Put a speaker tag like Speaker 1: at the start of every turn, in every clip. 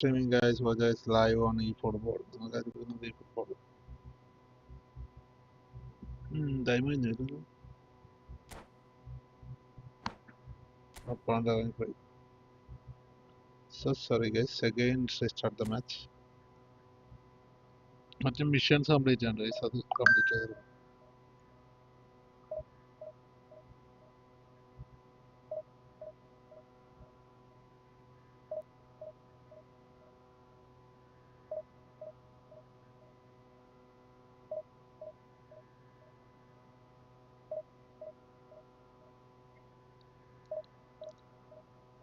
Speaker 1: Streaming guys, Bocha is live on eFootball. നിങ്ങൾക്കറിയുന്നത് eFootball. Time കഴിഞ്ഞായിരുന്നു. അപ്പാണ്ട് ഇറങ്ങിപ്പോയി. So sorry guys, again restart the match. മറ്റേ missions complete ചെയ്യണ്ട guys, അത് കംപ്ലീറ്റ് ചെയ്തു.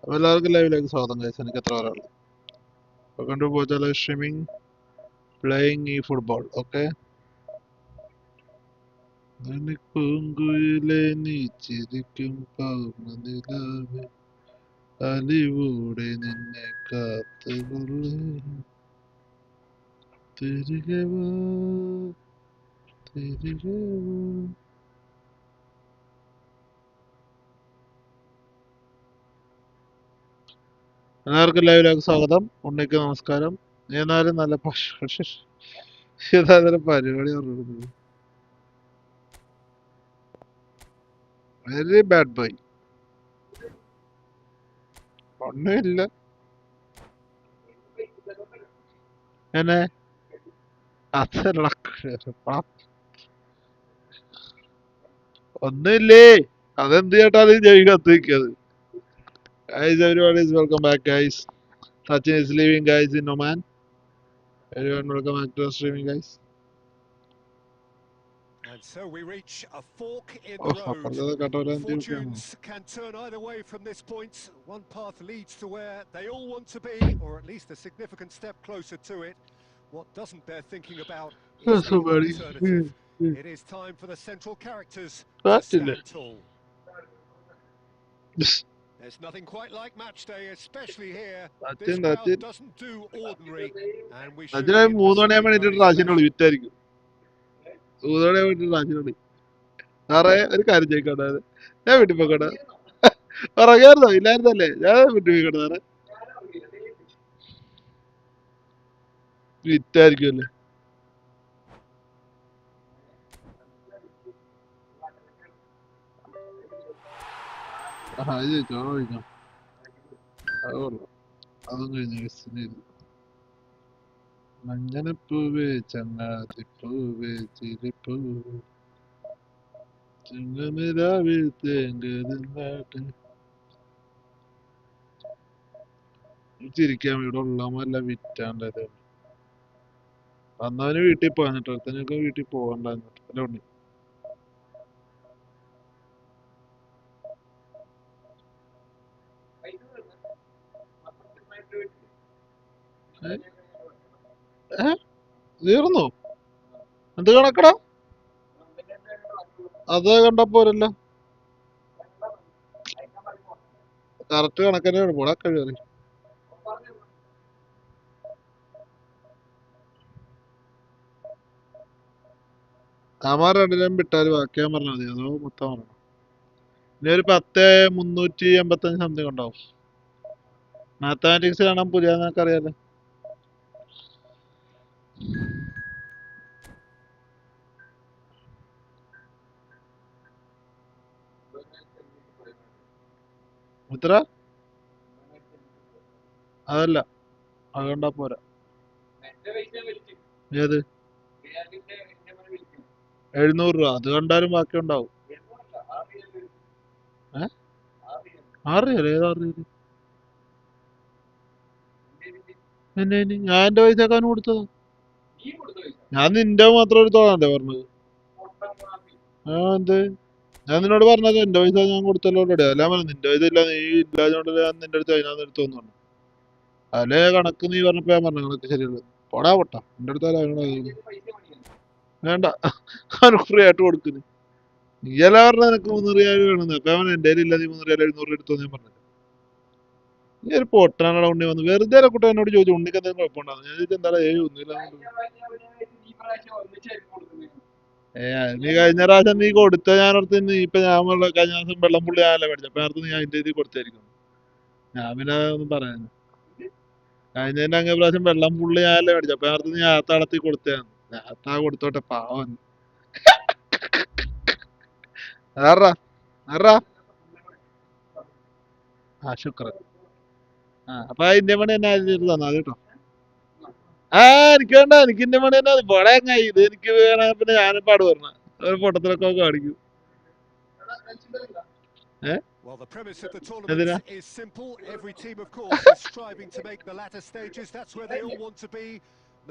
Speaker 1: അപ്പോൾ എല്ലാവർക്കും ലൈവിലേക്ക് സ്വാഗതം guys, എനിക്ക് എത്ര പേരാണ്? Welcome to Bocha live streaming, playing eFootball, okay? പൂങ്കുയിലെ നീ ചിരിക്കും പൗർണനിലാവേ അലിവൂടെ നിന്നെ കാത്തുകൊള്ളേ തിരികെ വാ തിരികെ വാ. എല്ലാവർക്കും ലൈവിലേക്ക് സ്വാഗതം. ഉണ്ണിക്ക് നമസ്കാരം. ഏതായാലും നല്ല ഏതായാലും പരിപാടി പറഞ്ഞത് വെരി ബാഡ് ബോയ്. ഒന്നുമില്ല എന്നെ അതല്ല ഒന്നുമില്ലേ. അതെന്ത് ചേട്ടാലും ജൈവ കത്തിരിക്കത്. Guys, everyone is welcome back guys. Sachin is leaving guys in Oman. Everyone welcome back to the streaming guys.
Speaker 2: And so we reach a fork in the road. Fortunes can turn either way from this point. One path leads to where they all want to be, or at least a significant step closer to it. What doesn't bear thinking about is the alternative. It is time for the central characters to stand tall. There's nothing quite like match day, especially here. This crowd doesn't do ordinary, and we should be in
Speaker 1: സാറേ ഒരു കാര്യം ചോദിക്കട്ടെ, ഞാൻ വീട്ടിൽ പോയിക്കോട്ടെ? പറയാറുണ്ടോ? ഇല്ലായിരുന്നല്ലേ? ഞാൻ വീട്ടിൽ പോയിക്കോട്ടെ സാറേ? വിറ്റായിരിക്കുമല്ലേ? അത് ചോദിച്ചോ, ചോദിക്കാം. അത് കൊള്ളാം. അതും കഴിഞ്ഞ മഞ്ഞനപ്പൂവേ ചങ്ങാതിപ്പൂവേ ചിരിപ്പൂവേ ചെങ്ങനിലാവിൽ തേങ്കതിന്നാട്ട്. ചിരിക്കാൻ ഇവിടെ ഉള്ളമല്ല വിറ്റാണ്ടത്. അന്നവന് വീട്ടിൽ പോകാന്നിട്ട് ഒരുത്തനൊക്കെ വീട്ടിൽ പോകണ്ടെന്നിട്ട് അല്ല ഉണ്ണി. തീർന്നു? എന്ത് കണക്കടാ? അത് കണ്ടപ്പോരല്ലോ, കറക്റ്റ് കണക്കന്നെ പോടാ കഴിവ്. അമാർ രണ്ടിനും വിട്ടാല് ബാക്കി ഞാൻ പറഞ്ഞാൽ മതി, അതോ മൊത്തം പറയണം? ഇനി ഒരു 10,385 സംതിങ് ഉണ്ടാവും. മാത്തമാറ്റിക്സ് കാണാൻ പുതിയ നിനക്ക് അറിയാലോ. എത്ര? അതല്ല, അത് കണ്ടാ പോരാ. ഏത് 700 രൂപ? അത് കണ്ടാലും ബാക്കി ഉണ്ടാവും. 6 റിയൽ? ഏത് 6 റിയൽ? പിന്നെ ഞാൻ എന്റെ പൈസക്കാണ് കൊടുത്തത്. ഞാൻ നിന്റെ മാത്രം എടുത്തോളാണ്ടേ പറഞ്ഞത്. എന്ത്? ഞാൻ നിന്നോട് പറഞ്ഞത് എന്റെ പൈസ ഞാൻ കൊടുത്തല്ലോ ഓൾറെഡി. അല്ല പറഞ്ഞു നിന്റെ പൈസ ഇല്ല, നീ ഇല്ലാഞ്ഞോണ്ട് ഞാൻ നിന്റെ അടുത്ത് അതിനകത്ത് എടുത്തോന്ന് പറഞ്ഞു. അല്ലേ കണക്ക് നീ പറഞ്ഞപ്പോ ഞാൻ പറഞ്ഞു കണക്ക് ശരിയുള്ളത്. പൊടാ പൊട്ടാ, എന്റെ അടുത്ത് വേണ്ട, ഫ്രീ ആയിട്ട് കൊടുക്കുന്നു. നീ എല്ലാം പറഞ്ഞ നിനക്ക് 3 റിയാൽ വേണമെന്ന്. അപ്പൊ അവൻ എന്റെ ഇല്ല, നീ 3 റിയാൽ 700 എടുത്തോന്ന് ഞാൻ പറഞ്ഞു. നീ ഒരു പൊട്ടാനുള്ള ഉണ്ണി വന്നു വെറുതെ കുട്ട എന്നോട് ചോദിച്ചു ഉണ്ണിക്ക് എന്തെങ്കിലും കുഴപ്പമുണ്ടാകും. ഞാൻ ചോദിച്ചു എന്താ ഒന്നുമില്ല. നീ കഴിഞ്ഞ പ്രാവശ്യം നീ കൊടുത്ത ഞാൻ ഓർത്ത് നീ ഇപ്പൊ ഞാൻ കഴിഞ്ഞ പ്രാവശ്യം വെള്ളം പുള്ളി ആയല്ലേ മേടിച്ചു. അപ്പൊ നേരത്തെ നീ അതിന്റെ ഇതിൽ കൊടുത്തായിരിക്കും. ഞാൻ പിന്നെ ഒന്നും പറയാൻ കഴിഞ്ഞതിന്റെ അങ്ങേ പ്രാവശ്യം വെള്ളം പുള്ളി ഞാനല്ലേ മേടിച്ചു. അപ്പൊ നേരത്തെ ഞാൻ തളത്തി കൊടുത്തതാണ്. ഞാൻ കൊടുത്തോട്ടെ പാവൻ. ആറാ ആറാ ആ ശുക്രൻ. അപ്പൊ ആ ഇന്ത്യ മണി തന്നെ ആയിരുന്നു തന്നാ കേട്ടോ. എനിക്ക് വേണ്ട, എനിക്ക് ഇന്ത്യ മണി തന്നെ ഇവിടെ അങ്ങായി ഇത്. എനിക്ക് വേണ പിന്നെ ഞാനും പാട് പറഞ്ഞ ഒരു പൊട്ടത്തിലൊക്കെ കാണിക്കും.
Speaker 2: Well, the premise of the tournament
Speaker 1: എന്തിനാ
Speaker 2: is simple. Every team, of course, is striving to make the latter stages. That's where they all want to be.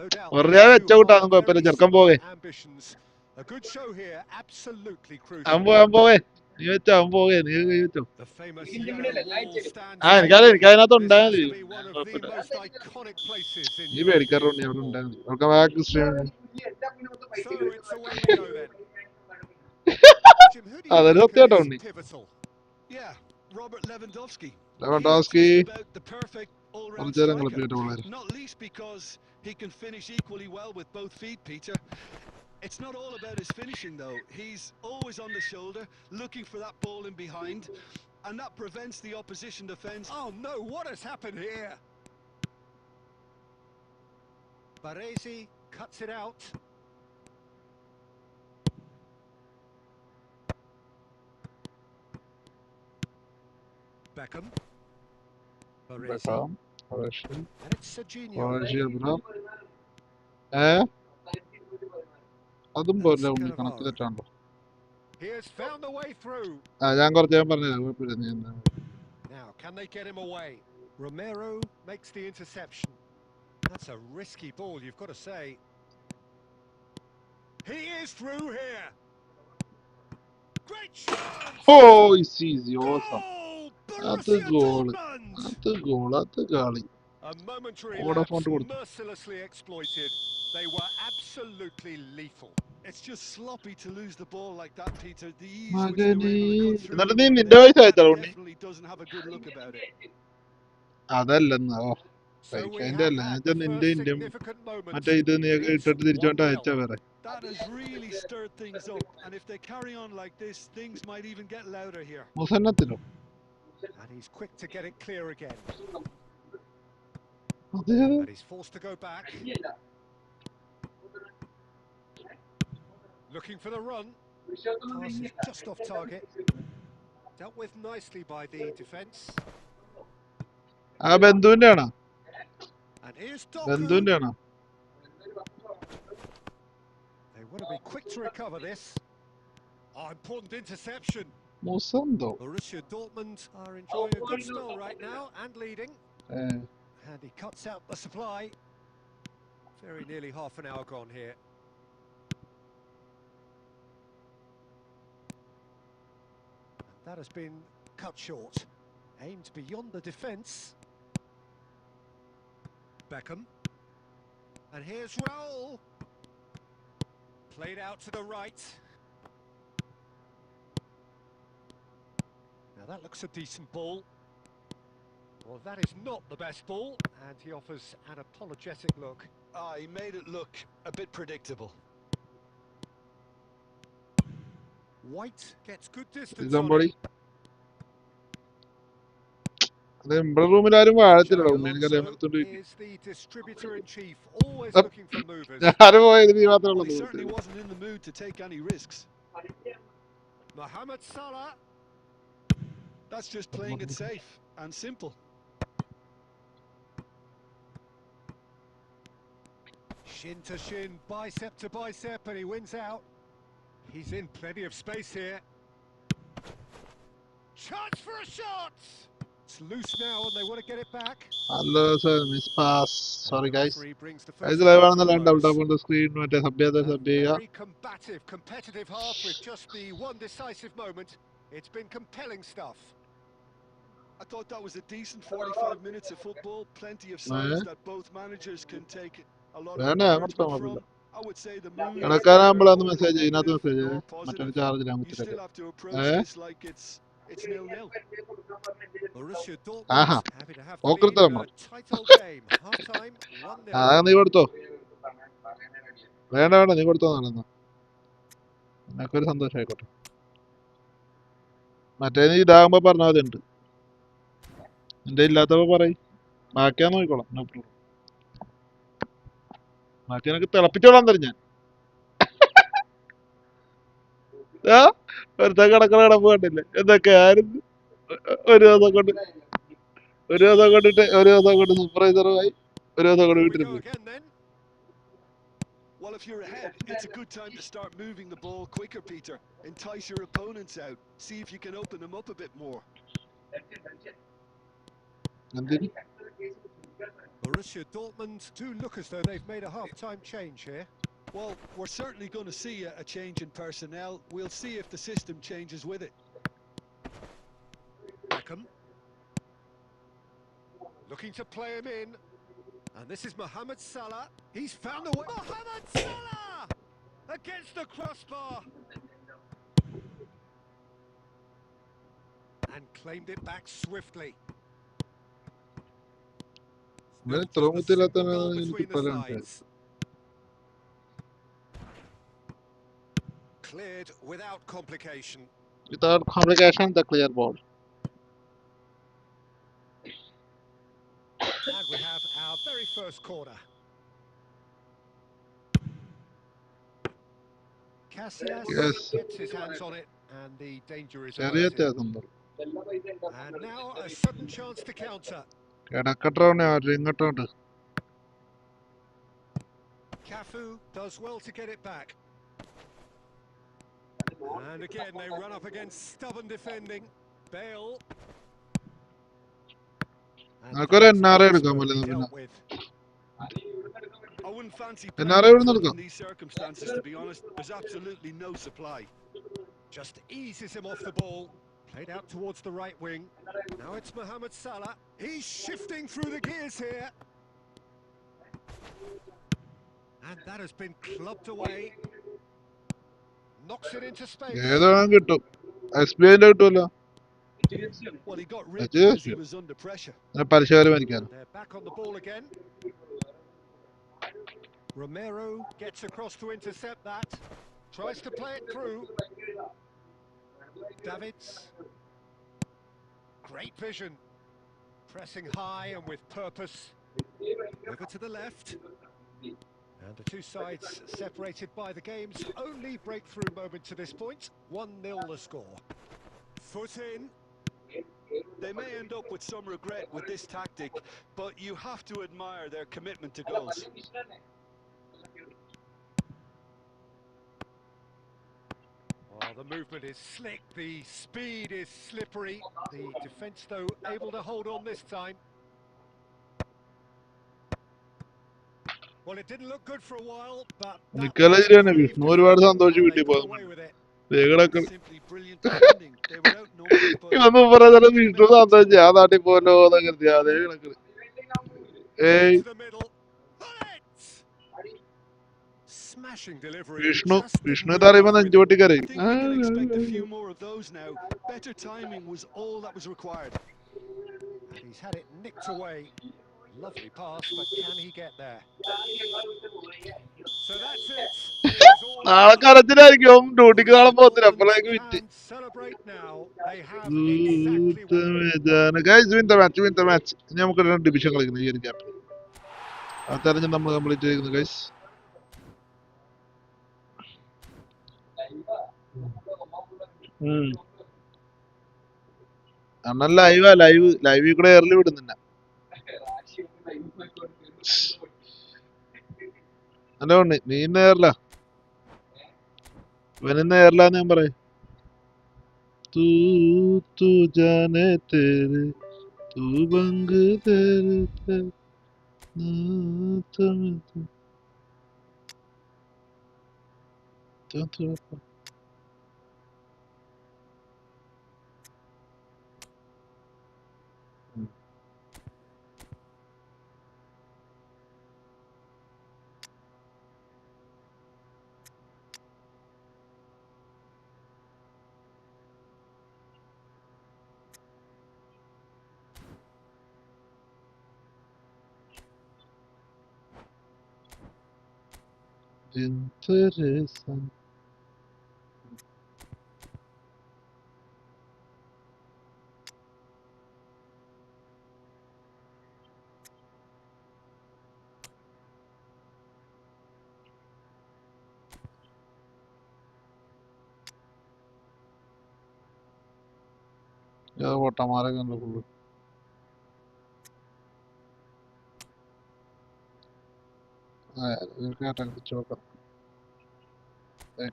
Speaker 2: No doubt
Speaker 1: വെറുതെ
Speaker 2: these two
Speaker 1: വെച്ച കൂട്ടാന്നും
Speaker 2: have
Speaker 1: കുഴപ്പമില്ല.
Speaker 2: very
Speaker 1: ചെറുക്കം
Speaker 2: similar
Speaker 1: പോകേ
Speaker 2: ambitions. A good show here, absolutely
Speaker 1: അവൻ
Speaker 2: crucial.
Speaker 1: പോ അവൻ പോവേ. നീ വെച്ചോ അവൻ പോകേ. നീ കൈ വെച്ചോ.
Speaker 2: The famous yellow wall stands
Speaker 1: എനിക്കറിയാം,
Speaker 2: tall.
Speaker 1: എനിക്ക് അതിനകത്ത്
Speaker 2: This
Speaker 1: ഉണ്ടായാൽ
Speaker 2: has
Speaker 1: മതി.
Speaker 2: to be one of the most iconic places in
Speaker 1: നീ
Speaker 2: European
Speaker 1: പേടിക്കാറുണ്ട് അവിടെ
Speaker 2: football.
Speaker 1: ഉണ്ടായാൽ മതി. Welcome back stream.
Speaker 2: So it's away we go then. Jim, who do you
Speaker 1: അതൊരു
Speaker 2: reckon
Speaker 1: സത്യമായിട്ടോ
Speaker 2: is
Speaker 1: Unni.
Speaker 2: pivotal?
Speaker 3: Yeah, Robert Lewandowski. He's
Speaker 1: Lewandowski
Speaker 3: just about the perfect all-round
Speaker 1: കുറച്ചു നേരം
Speaker 3: striker.
Speaker 1: കളിപ്പിക്കട്ടെ പിള്ളേർ.
Speaker 3: Not least because he can finish equally well with both feet, Peter. It's not all about his finishing, though. He's always on the shoulder, looking for that ball in behind, and that prevents the opposition defence.
Speaker 2: Oh no, what has happened here? Baresi cuts it out. Beckham. Baresi. And it's Serginho.
Speaker 1: അതും പോലെ ഉണ്ണി കണക്ക് തെറ്റാണല്ലോ.
Speaker 2: He has found the way through.
Speaker 1: ഞാൻ കുറച്ച് ഞാൻ പറഞ്ഞില്ല, കുഴപ്പമില്ല. നീ എന്താ
Speaker 2: Now, can they get him away? Romero makes the interception. That's a risky ball, you've got to say. He is through here. Great chance.
Speaker 1: Oh, it's easy, awesome. That's a
Speaker 2: Borussia
Speaker 1: goal.
Speaker 2: Dortmund.
Speaker 1: That's a goal. That's a goal.
Speaker 2: A momentary
Speaker 1: Vodafone
Speaker 2: lapse
Speaker 1: കൊടുത്തു.
Speaker 2: mercilessly exploited. They were absolutely lethal.
Speaker 3: It's just sloppy to lose the ball like that, Peter. The ease which they
Speaker 1: മകനേ
Speaker 3: were able to cut through
Speaker 1: എന്നിട്ട് നീ
Speaker 3: there,
Speaker 1: നിന്റെ വയസ്സ്
Speaker 3: that
Speaker 1: അയച്ചോ Unni?
Speaker 3: definitely doesn't have a good look about it.
Speaker 1: അതല്ലെന്ന്
Speaker 2: So we
Speaker 1: അതിന്റെ
Speaker 2: have
Speaker 1: അല്ല ഞാൻ
Speaker 2: had the
Speaker 1: നിന്റെ
Speaker 2: first
Speaker 1: ഇന്ത്യ
Speaker 2: significant moment.
Speaker 1: മറ്റേ ഇത് നീ
Speaker 2: It is
Speaker 1: ഇട്ടിട്ട് തിരിച്ചോണ്ട്
Speaker 2: 1-0.
Speaker 1: അയച്ചാ വേറെ.
Speaker 3: That has really stirred things up, and if they carry on like this, things might even get louder here.
Speaker 1: മുസന്നത്തിനോ?
Speaker 2: And he's quick to get it clear again.
Speaker 1: അതെ
Speaker 2: But he's forced to go back. Looking for the run. Pass is just off target. Dealt with nicely by the defence.
Speaker 1: ആ ബന്ധുവിന്റെ ആണോ?
Speaker 2: And here's Doku.
Speaker 1: ബന്ധുവിന്റെ ആണോ?
Speaker 2: They want to be quick to recover this. Oh, important interception.
Speaker 1: മുസന്തോ?
Speaker 2: Borussia Dortmund are enjoying a good spell right now and leading. And he cuts out the supply. Very nearly half an hour gone here. And that has been cut short. Aimed beyond the defence. Beckham. And here's Raul. Played out to the right. Now that looks a decent ball. Well, that is not the best ball, and he offers an apologetic look.
Speaker 3: He made it look a bit predictable.
Speaker 2: White gets good distance on
Speaker 1: somebody.
Speaker 2: it.
Speaker 1: നമ്മുടെ റൂമിൽ ആരും വാഴത്തില്ലടാ
Speaker 2: Xabi
Speaker 1: ഉണ്ണി. എനിക്കറിയാൻ
Speaker 2: Alonso
Speaker 1: പറ്റുന്നുണ്ട്.
Speaker 2: is the distributor-in-chief, always looking for movers.
Speaker 1: ആരും പോയത് നീ മാത്രമേ
Speaker 3: Well, he
Speaker 1: ഉള്ളൂ.
Speaker 3: certainly wasn't in the mood to take any risks.
Speaker 2: Mohamed Salah.
Speaker 3: That's just playing it safe and simple.
Speaker 2: Shin to shin, bicep to bicep, and he wins out. He's in plenty of space here. Chance for a shot! It's loose now and they want to get it back.
Speaker 1: Hello sir, miss pass. Sorry guys.
Speaker 2: Brings the
Speaker 1: Guys,
Speaker 2: first
Speaker 1: live
Speaker 2: half
Speaker 1: ആണെന്നല്ല
Speaker 2: to
Speaker 1: double
Speaker 2: close.
Speaker 1: Tap on the screen മറ്റേ sub ചെയ്യുക.
Speaker 2: Very combative, competitive half with just the one decisive moment. It's been compelling stuff.
Speaker 3: I thought that was a decent 45 minutes of football. Plenty of signs that both managers can take a lot of encouragement from. I would say the mood is
Speaker 1: കണക്കാരാകുമ്പോഴാണ് message ഇതിനകത്ത് message
Speaker 3: more
Speaker 1: മറ്റേ
Speaker 3: positive.
Speaker 1: Charge ഞാൻ
Speaker 3: You
Speaker 1: കുത്തിട്ടൊക്കെ.
Speaker 3: still have to approach this like it's 0-0.
Speaker 2: Borussia
Speaker 1: ആഹാ
Speaker 2: Dortmund having to have the lead
Speaker 1: ഓക്കൃത്തം
Speaker 2: in a tight old game. Half time 1-0.
Speaker 1: നീ കൊടുത്തോ? വേണ്ട വേണ്ട, നീ കൊടുത്തോ നടന്നു. എന്നൊക്കെ സന്തോഷമായിക്കോട്ടെ. മറ്റേ നീ ഇതാകുമ്പോ പറഞ്ഞാൽ മതി ഉണ്ട്. എന്റെ ഇല്ലാത്തപ്പോ പറയും, ബാക്കിയാ നോക്കിക്കോളാം. No problem. മാറ്റി എനിക്ക് തിളപ്പിച്ചോളാൻ തരും ഞാൻ. ആ ഒരുത്ത കിടക്കണ കിടപ്പ് കണ്ടില്ലേ എന്തൊക്കെ ആയിരുന്നു. ഒരു ദിവസം കൊണ്ട് ഒരു ദിവസം കൊണ്ട് സൂപ്പർവൈസറുമായി ഒരു ദിവസം കൊണ്ട്
Speaker 2: Here we
Speaker 1: വീട്ടിൽ
Speaker 2: go
Speaker 1: പോയി.
Speaker 2: again then.
Speaker 3: Well, if you're ahead, it's a good time to start moving the ball quicker, Peter. Entice your opponents out. See if you can open them up a bit more.
Speaker 1: എന്തിന്
Speaker 2: Borussia Dortmund do look as though they've made a half-time change here.
Speaker 3: Well, we're certainly going to see a change in personnel. We'll see if the system changes with it.
Speaker 2: Beckham. Looking to play him in. And this is Mohamed Salah. He's found the way. Mohamed Salah! Against the crossbar. And claimed it back swiftly.
Speaker 1: ഇവന്
Speaker 2: Not
Speaker 1: ഇത്ര
Speaker 2: just a
Speaker 1: മുത്തില്ലാത്ത
Speaker 2: simple goal
Speaker 1: എനിക്ക്
Speaker 2: between the
Speaker 1: പല
Speaker 2: sides. Cleared without complication.
Speaker 1: without complication the clear ball.
Speaker 2: And we have our very first corner. Casillas
Speaker 1: Yes.
Speaker 2: gets his hands on it, and the danger is
Speaker 1: ചെറിയ
Speaker 2: averted.
Speaker 1: വ്യത്യാസം പറ
Speaker 2: And now a sudden chance to counter.
Speaker 1: കിടക്കട്ടോണേ ഇങ്ങോട്ടോണ്ട്.
Speaker 2: Cafu does well to get it back. And again they run up against stubborn defending. Bale. And
Speaker 1: നമുക്കൊരു
Speaker 2: that's
Speaker 1: NRI എടുക്കാൻ
Speaker 2: expertly
Speaker 1: പറ്റില്ല പിന്നെ.
Speaker 2: dealt with.
Speaker 3: I wouldn't fancy
Speaker 1: NRI
Speaker 3: playing
Speaker 1: എവിടുന്ന്
Speaker 3: in
Speaker 1: എടുക്കാം?
Speaker 3: these circumstances, to be honest. There's absolutely no supply.
Speaker 2: Just eases him off the ball. Played out towards the right wing. Now it's Mohamed Salah. He's shifting through the gears here. And that has been clubbed away. Knocks it into space.
Speaker 1: ഏതോ കിട്ടും. SBIന്റെ കിട്ടുമല്ലോ.
Speaker 3: Well, he got ripped
Speaker 1: That's
Speaker 3: because
Speaker 1: it.
Speaker 3: he was under pressure.
Speaker 1: പരിശോധന മരിക്കാനും.
Speaker 2: They're back on the ball again. Romero gets across to intercept that. Tries to play it through. Davids. Great vision. Pressing high and with purpose. Over to the left. And the two sides separated by the game's only breakthrough moment to this point. 1-0 the score. Foot in.
Speaker 3: They may end up with some regret with this tactic, but you have to admire their commitment to goals.
Speaker 2: Oh, the movement is slick, the speed is slippery. The defence, though, able to hold on this time. Well, it didn't look good for a while, but
Speaker 1: നിക്കല ശരിയാണ്. വിഷ്ണു ഒരുപാട് സന്തോഷം വീട്ടിൽ പോകുന്നുണ്ട്.
Speaker 3: Simply brilliant defending. They were outnumbered, but
Speaker 1: ഇതൊന്നും പറയുന്നത് വിഷ്ണു സന്തോഷം. ഞാൻ നാട്ടിൽ പോലോ എന്നൊക്കെ കരുതി. അതേ കണക്കിന്. ഏയ്
Speaker 2: to the middle. Bullet! Smashing delivery.
Speaker 1: Vishnu
Speaker 2: Just didn't
Speaker 1: Vishnu
Speaker 2: move
Speaker 1: ഇതറിയുമ്പോ
Speaker 2: enough with
Speaker 1: നെഞ്ചോട്ടി
Speaker 3: I
Speaker 1: കരയും.
Speaker 3: think we can expect a few more of those now. Better timing was all that was required.
Speaker 2: And he's had it nicked away. Lovely pass, but can he get there? So that's it. It is all
Speaker 1: നാളെ കരച്ചിലായിരിക്കും. ഡ്യൂട്ടിക്ക് നാളെ പോകത്തില്ല. അപ്പോഴേക്ക് വിറ്റ്.
Speaker 2: can celebrate now. They have exactly what they
Speaker 1: Guys, win the match. ഇനി നമുക്ക് രണ്ട് division കളിക്കുന്നു ഈ ഒരു ക്യാപ്പിൽ. ആ തെരഞ്ഞ് നമ്മൾ കംപ്ലീറ്റ് ചെയ്യുന്നു ഗൈസ്. അണ്ണൻ ലൈവിൽ കൂടെ എയർലി വിടുന്നില്ല. അല്ല ഉണ്ട് നീ ഇന്ന് എയർല ഇവനിന്ന് എയർലാന്ന് ഞാൻ പറയും. तू तू जाने तेरे तू बंग तेरे ते Interessant. പൊട്ടന്മാരെ കണ്ടു ഫുള്ള്. കേട്ടാ കളിച്ചു നോക്കാം.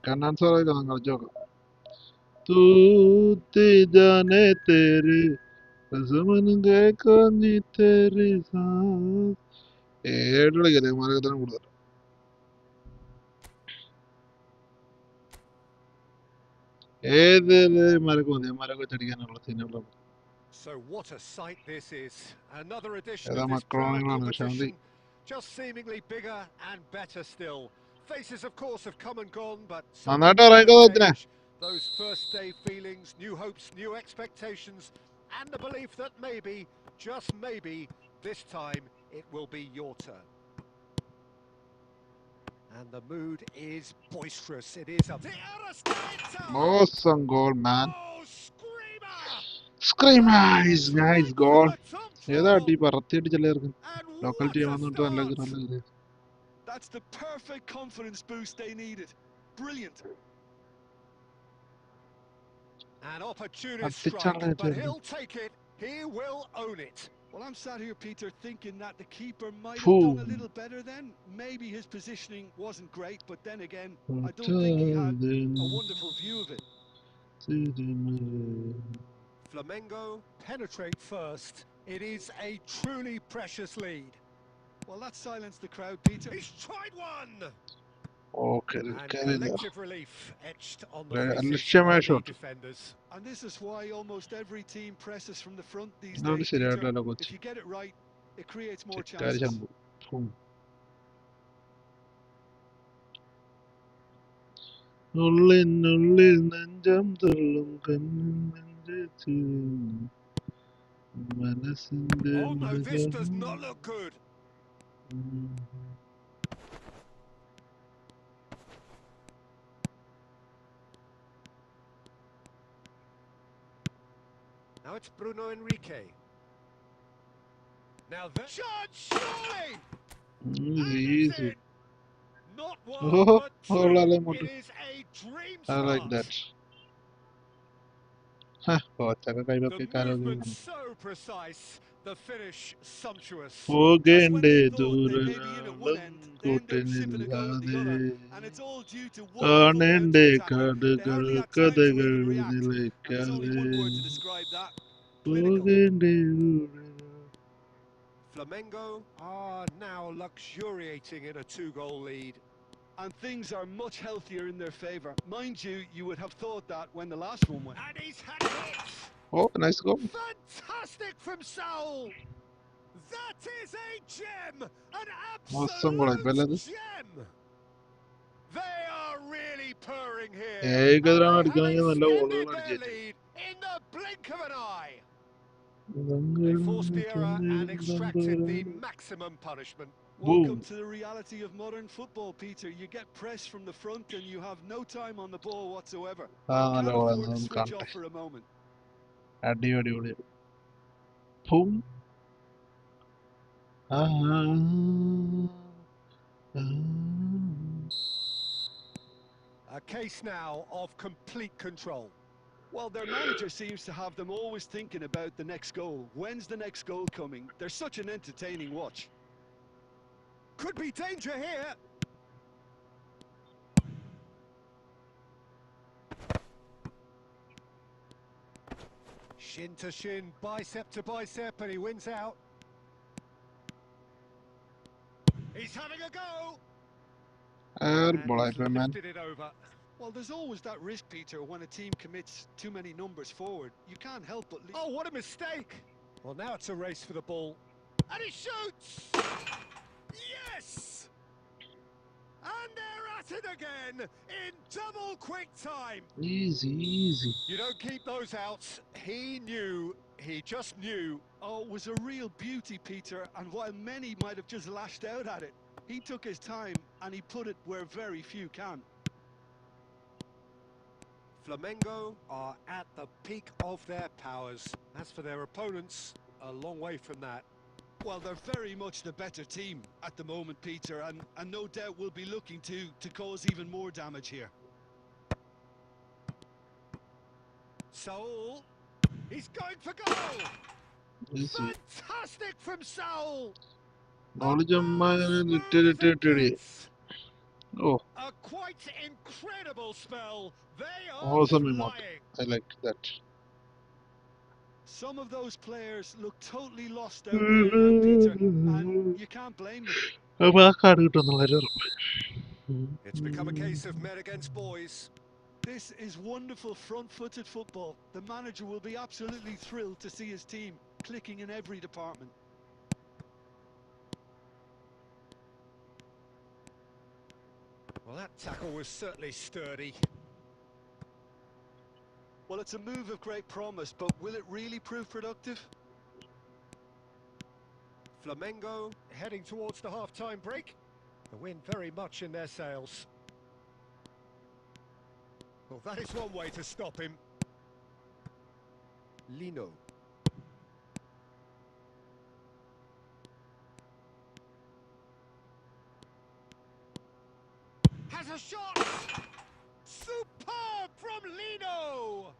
Speaker 1: കണ്ണാൻ സാറായിട്ട് കളിച്ചു നോക്കാം. तू जाने तेरे रज़मन गए कौनी तेरे साथ ഏടുള്ള ഗതിമാരെ തന്നെ കൂടുതൽ. ഏത് മരക്ക് മതി മരക്ക് വെച്ചടിക്കാനുള്ള സീനുള്ള
Speaker 2: So what a sight this is. Another edition
Speaker 1: ഏതാ
Speaker 2: of this proud
Speaker 1: മക്കളാണെങ്കിലാണ് പക്ഷെ മതി.
Speaker 2: competition, just seemingly bigger and better still. Faces, of course, have come and gone, but
Speaker 1: നന്നായിട്ട്
Speaker 2: something
Speaker 1: ഇറങ്ങിക്കോ
Speaker 2: never
Speaker 1: ഇതിനെ.
Speaker 2: changed. Those first day feelings, new hopes, new expectations, and the belief that maybe, just maybe, this time it will be your turn. And the mood is boisterous. It is a...
Speaker 1: Awesome goal, man.
Speaker 2: Oh, screamer!
Speaker 1: Screamers, nice goal.
Speaker 2: From the top
Speaker 1: ഏതാ
Speaker 2: floor.
Speaker 1: അടി പറത്തിയടിച്ചല്ലേ ഇറങ്ങും.
Speaker 2: And
Speaker 1: local
Speaker 2: what
Speaker 1: team
Speaker 2: a
Speaker 1: വന്നിട്ട് നല്ല
Speaker 2: start!
Speaker 1: നല്ല.
Speaker 3: That's the perfect confidence boost they needed. Brilliant.
Speaker 2: An opportunist strike, but he'll take it. He will own it.
Speaker 3: Well, I'm sat here, Peter, thinking that the keeper might have
Speaker 1: Boom.
Speaker 3: done a little better then. Maybe his positioning wasn't great, but then again, I don't think he had a wonderful view of it.
Speaker 2: Flamengo penetrate first. It is a truly precious lead.
Speaker 3: Well, that silenced the crowd, Peter.
Speaker 2: He's tried one!
Speaker 1: Okay,
Speaker 2: And collective relief etched on the
Speaker 1: Very
Speaker 2: faces
Speaker 1: unlimited
Speaker 2: of the
Speaker 1: shot.
Speaker 2: defenders.
Speaker 3: And this is why almost every team presses from the front these
Speaker 1: No,
Speaker 3: days,
Speaker 1: ശരിയായിട്ടല്ല
Speaker 3: Peter.
Speaker 1: Kochi.
Speaker 3: If you get it right, it creates more
Speaker 1: ചെക്കാരി
Speaker 3: chances.
Speaker 1: ശമ്പു. Boom. ഉള്ളിനുള്ളിൽ Nenjam തുള്ളും കണ്ണും നെഞ്ചത്തിൽ മനസ്സിന്റെ
Speaker 2: Oh no, this does not look good. Now it's Bruno Enrique. Now the shot, surely!
Speaker 1: Easy.
Speaker 2: Not one,
Speaker 1: Oh,
Speaker 2: but
Speaker 1: oh, lale,
Speaker 2: two.
Speaker 1: motu.
Speaker 2: It is a dream
Speaker 1: I
Speaker 2: start.
Speaker 1: like that. Bocha
Speaker 2: The
Speaker 1: കൈവൊക്കെ കാലൊക്കെ
Speaker 2: movement so precise, the finish sumptuous.
Speaker 3: Just when
Speaker 1: പോകേണ്ടേ
Speaker 3: they thought they may be in at one
Speaker 1: ദൂരം
Speaker 3: end, they end up sipping a go at the
Speaker 1: കൂട്ടിനില്ലാതെ
Speaker 3: other, and it's all due to one foot
Speaker 1: കാണേണ്ടേ
Speaker 3: counter-attacking. They
Speaker 1: കഥകൾ
Speaker 3: hardly had time to
Speaker 1: കഥകൾ
Speaker 3: even react, and there's only
Speaker 1: നിലയ്ക്കാതെ
Speaker 3: one word to describe that: clinical.
Speaker 1: പോകേണ്ടേ
Speaker 2: Flamengo are now luxuriating in a two-goal lead.
Speaker 3: And things are much healthier in their favour. Mind you, you would have thought that when the last one went.
Speaker 2: And he's had it!
Speaker 1: Oh, nice goal.
Speaker 2: Fantastic from Saul! That is a gem! An
Speaker 1: Awesome goal,
Speaker 2: absolute gem! They are really purring here.
Speaker 1: ഏകദിനം
Speaker 2: And
Speaker 1: അടിക്കണമെങ്കിൽ നല്ല
Speaker 2: they have
Speaker 1: ഗോളുകൾ
Speaker 2: extended their
Speaker 1: അടിച്ചു.
Speaker 2: lead in the blink of an eye. They forced the error and extracted the maximum punishment.
Speaker 3: Welcome to the reality of modern football, Peter. You get pressed from the front and you have no time on the ball whatsoever.
Speaker 1: നല്ല
Speaker 3: Can't afford to
Speaker 1: ഗോളായിരുന്നു
Speaker 3: switch
Speaker 1: കാണട്ടെ.
Speaker 3: off for a moment.
Speaker 1: അടിപൊളി. Boom.
Speaker 2: A case now of complete control.
Speaker 3: Well, their manager seems to have them always thinking about the next goal. When's the next goal coming? They're such an entertaining watch.
Speaker 2: Could be danger here. Shin to shin, bicep to bicep, and he wins out. He's having a go. And he's lifted it over.
Speaker 3: Well, there's always that risk, Peter, when a team commits too many numbers forward. You can't help but...
Speaker 2: Oh, what a mistake! Well, now it's a race for the ball. And he shoots! Yes! And they're at it again in double quick time.
Speaker 1: Easy.
Speaker 2: You don't keep those outs. He knew, he just knew.
Speaker 3: Oh, it was a real beauty, Peter, and while many might have just lashed out at it, he took his time and he put it where very few can.
Speaker 2: Flamengo are at the peak of their powers. As for their opponents, a long way from that.
Speaker 3: Well, they're very much the better team at the moment, Peter, and no doubt will be looking to cause even more damage here.
Speaker 2: Saul. He's going for goal.
Speaker 1: Easy.
Speaker 2: Fantastic from Saul.
Speaker 1: Knowledge of
Speaker 2: About
Speaker 1: my
Speaker 2: as smooth as it gets.
Speaker 1: Oh,
Speaker 2: A quite incredible spell. They are
Speaker 1: awesome emote.
Speaker 2: flying.
Speaker 1: I like that.
Speaker 3: Some of those players look totally lost out there now, Peter, and you can't blame them.
Speaker 2: It's become a case of men against boys.
Speaker 3: This is wonderful front-footed football. The manager will be absolutely thrilled to see his team clicking in every department.
Speaker 2: Well, that tackle was certainly sturdy.
Speaker 3: Well, it's a move of great promise, but will it really prove productive?
Speaker 2: Flamengo heading towards the half-time break. The wind very much in their sails. Well, that is one way to stop him. Lino. Has a shot! Superb from Lino!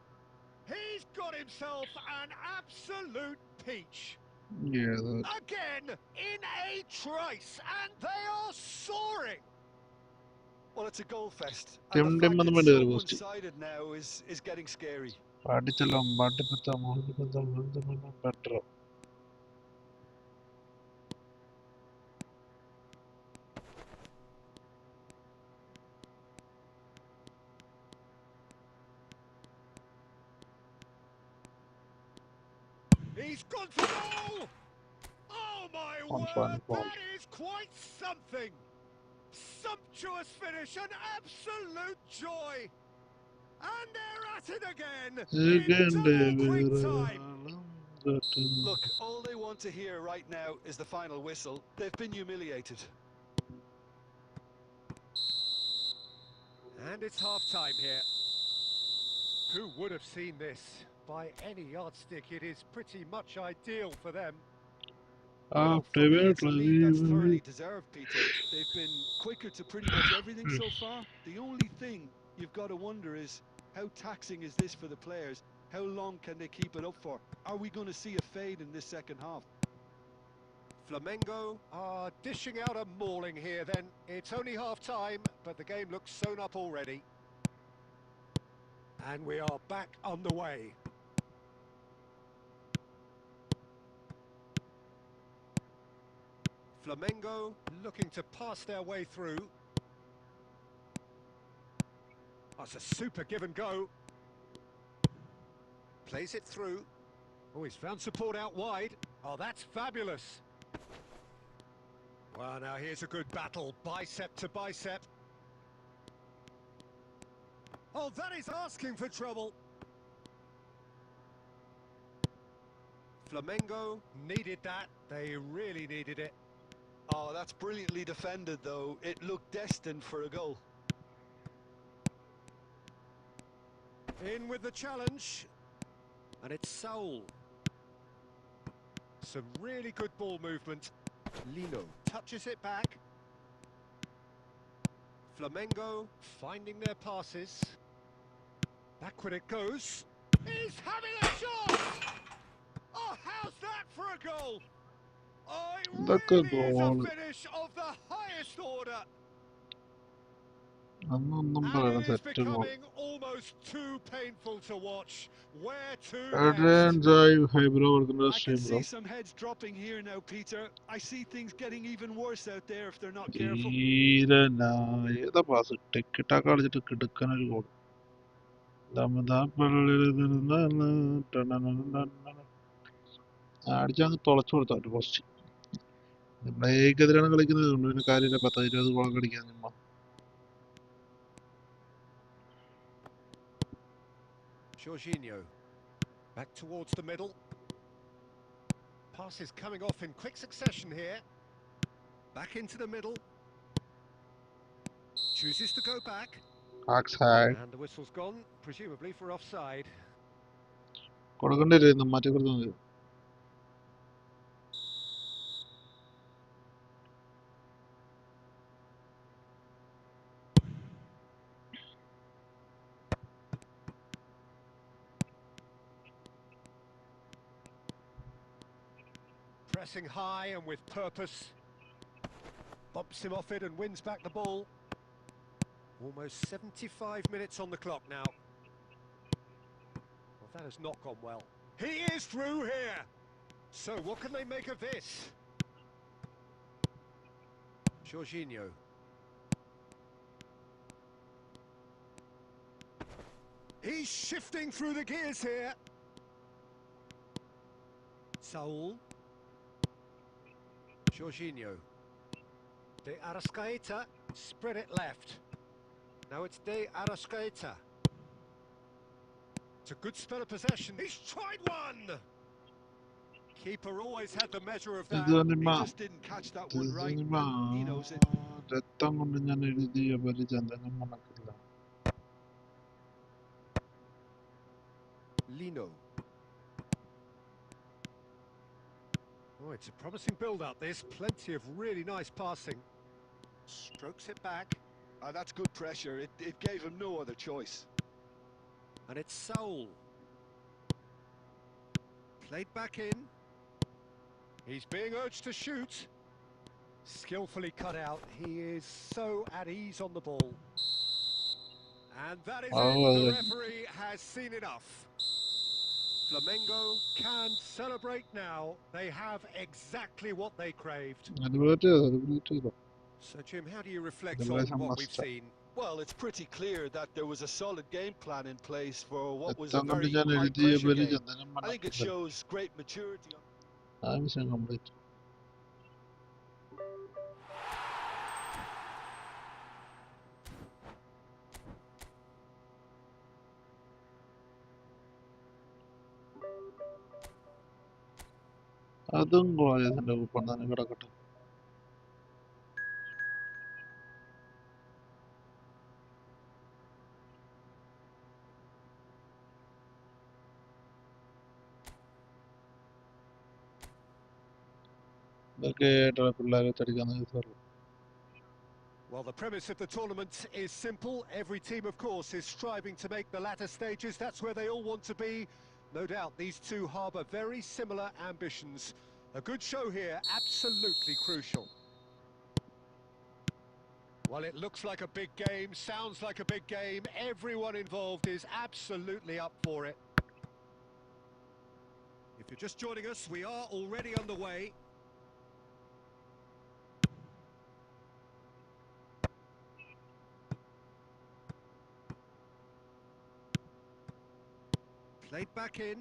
Speaker 2: He's got himself an absolute peach.
Speaker 1: Yeah, that.
Speaker 2: Again, in a trice, and they are soaring.
Speaker 3: Well, it's a goal fest,
Speaker 1: Tim
Speaker 3: and the fact
Speaker 1: Tim
Speaker 3: it's so one-sided now is getting scary.
Speaker 1: better.
Speaker 2: He's gone for goal! Oh my
Speaker 1: On
Speaker 2: word,
Speaker 1: fun ball.
Speaker 2: that is quite something! Sumptuous finish, an absolute joy! And they're at it again, in double quick time!
Speaker 3: Look, all they want to hear right now is the final whistle. They've been humiliated.
Speaker 2: And it's half-time here. Who would have seen this? By any yardstick, it is pretty much ideal for them.
Speaker 3: Well, for me, it's a lead that's thoroughly deserved, Peter. They've been quicker to pretty much everything so far. The only thing you've got to wonder is, how taxing is this for the players? How long can they keep it up for? Are we going to see a fade in this second half?
Speaker 2: Flamengo are dishing out a mauling here then. It's only half-time, but the game looks sewn up already. And we are back on the way. Flamengo looking to pass their way through. That's a super give and go. Plays it through. Oh, he's found support out wide. Oh, that's fabulous. Well, now here's a good battle, bicep to bicep. Oh, that is asking for trouble. Flamengo needed that. They really needed it.
Speaker 3: Oh, that's brilliantly defended, though. It looked destined for a goal.
Speaker 2: In with the challenge. And it's Saul. Some really good ball movement. Lino touches it back. Flamengo finding their passes. Backward it goes. He's having a shot! Oh, how's that for a goal? Oh, it really is a finish of the highest order. And it is becoming almost too painful to watch. Where to next?
Speaker 3: I can see some heads dropping here now, Peter. I see things getting even worse out there if they're not careful.
Speaker 1: അടിച്ചങ്ങ് തുളച്ചു കൊടുത്തു അവര് post. നമ്മളേക്കെതിരാണ് കളിക്കുന്നത്, അതുകൊണ്ട് പിന്നെ കാര്യമില്ല, 10-20 ഗോളൊക്കെ അടിക്കാൻ ചുമ്മാ.
Speaker 2: Jorginho back towards the middle. Passes coming off in quick succession here. Back into the middle. Chooses to go back. And the whistle's gone, presumably for offside.
Speaker 1: കൊടുക്കേണ്ടി വരും, മാറ്റി കൊടുത്താൽ മതി.
Speaker 2: Pressing high and with purpose. Bumps him off it and wins back the ball. Almost 75 minutes on the clock now. Well, that has not gone well. He is through here! So what can they make of this? Jorginho. He's shifting through the gears here. Saul. Jorginho. De Arrascaeta. Spread it left. Now it's De Arrascaeta. It's a good spell of possession. He's tried one! Keeper always had the measure of that.
Speaker 3: He just didn't catch that one right, and he knows it.
Speaker 2: Lino. Oh, it's a promising build-up, this. Plenty of really nice passing. Strokes it back.
Speaker 3: That's good pressure. It gave him no other choice.
Speaker 2: And it's Saul. Played back in. He's being urged to shoot. Skillfully cut out. He is so at ease on the ball. And that is it. The referee has seen enough. Flamengo can celebrate now. They have exactly what they craved. So, Jim, how do you reflect on what we've seen?
Speaker 3: Well, it's pretty clear that there was a solid game plan in place for what was a very high-pressure game. I think it shows great maturity.
Speaker 1: അതും ഗോളിന്റെ coupon തന്നെ കിടക്കട്ടെ.
Speaker 2: Well, the premise of the tournament is simple. Every team, of course, is striving to make the latter stages. That's where they all want to be. No doubt these two harbour very similar ambitions. A good show here, absolutely crucial. Well, it looks like a big game, sounds like a big game. Everyone involved is absolutely up for it. If you're just joining us, we are already underway. Played back in.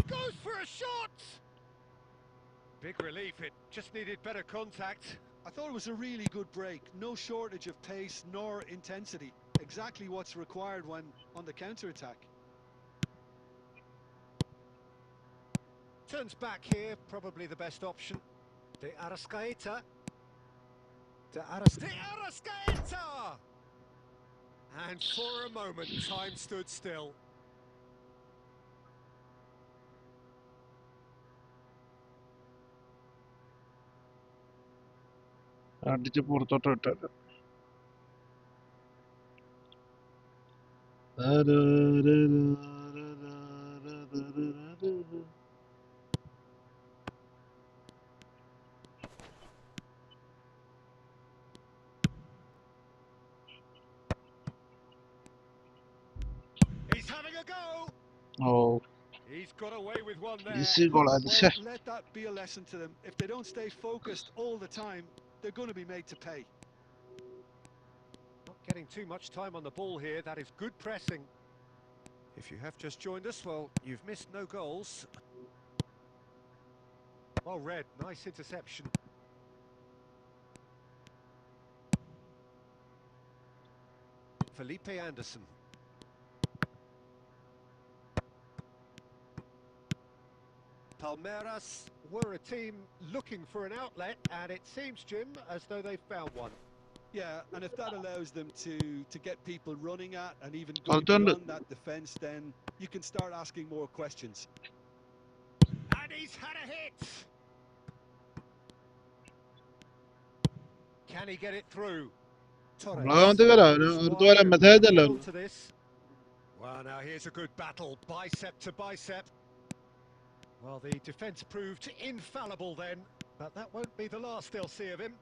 Speaker 2: Goes for a shot! Big relief, it just needed better contact.
Speaker 3: I thought it was a really good break. No shortage of pace nor intensity. Exactly what's required when on the counter-attack.
Speaker 2: Turns back here, probably the best option. De Arrascaeta. De Arrascaeta! And for a moment, time stood still.
Speaker 1: അടിച്ച് പുറത്തോട്ട് ഇട്ടത്.
Speaker 2: He's having a go.
Speaker 1: Oh,
Speaker 2: He's got away with one there.
Speaker 1: easy goal.
Speaker 3: Well, let that be a lesson to them. If they don't stay focused all the time, they're going to be made to pay.
Speaker 2: Not getting too much time on the ball here. That is good pressing. If you have just joined us, well, you've missed no goals. Well read, nice interception. Felipe Anderson. Palmeiras were a team looking for an outlet, and it seems, Jim, as though they've found one.
Speaker 3: Yeah, and if that allows them to get people running at and even going beyond that defence, then you can start asking more questions.
Speaker 2: And he's had a hit! Can he get it through? Torres. Well, now here's a good battle, bicep to bicep. Well, the defence proved infallible then, but that won't be the last they'll see of him.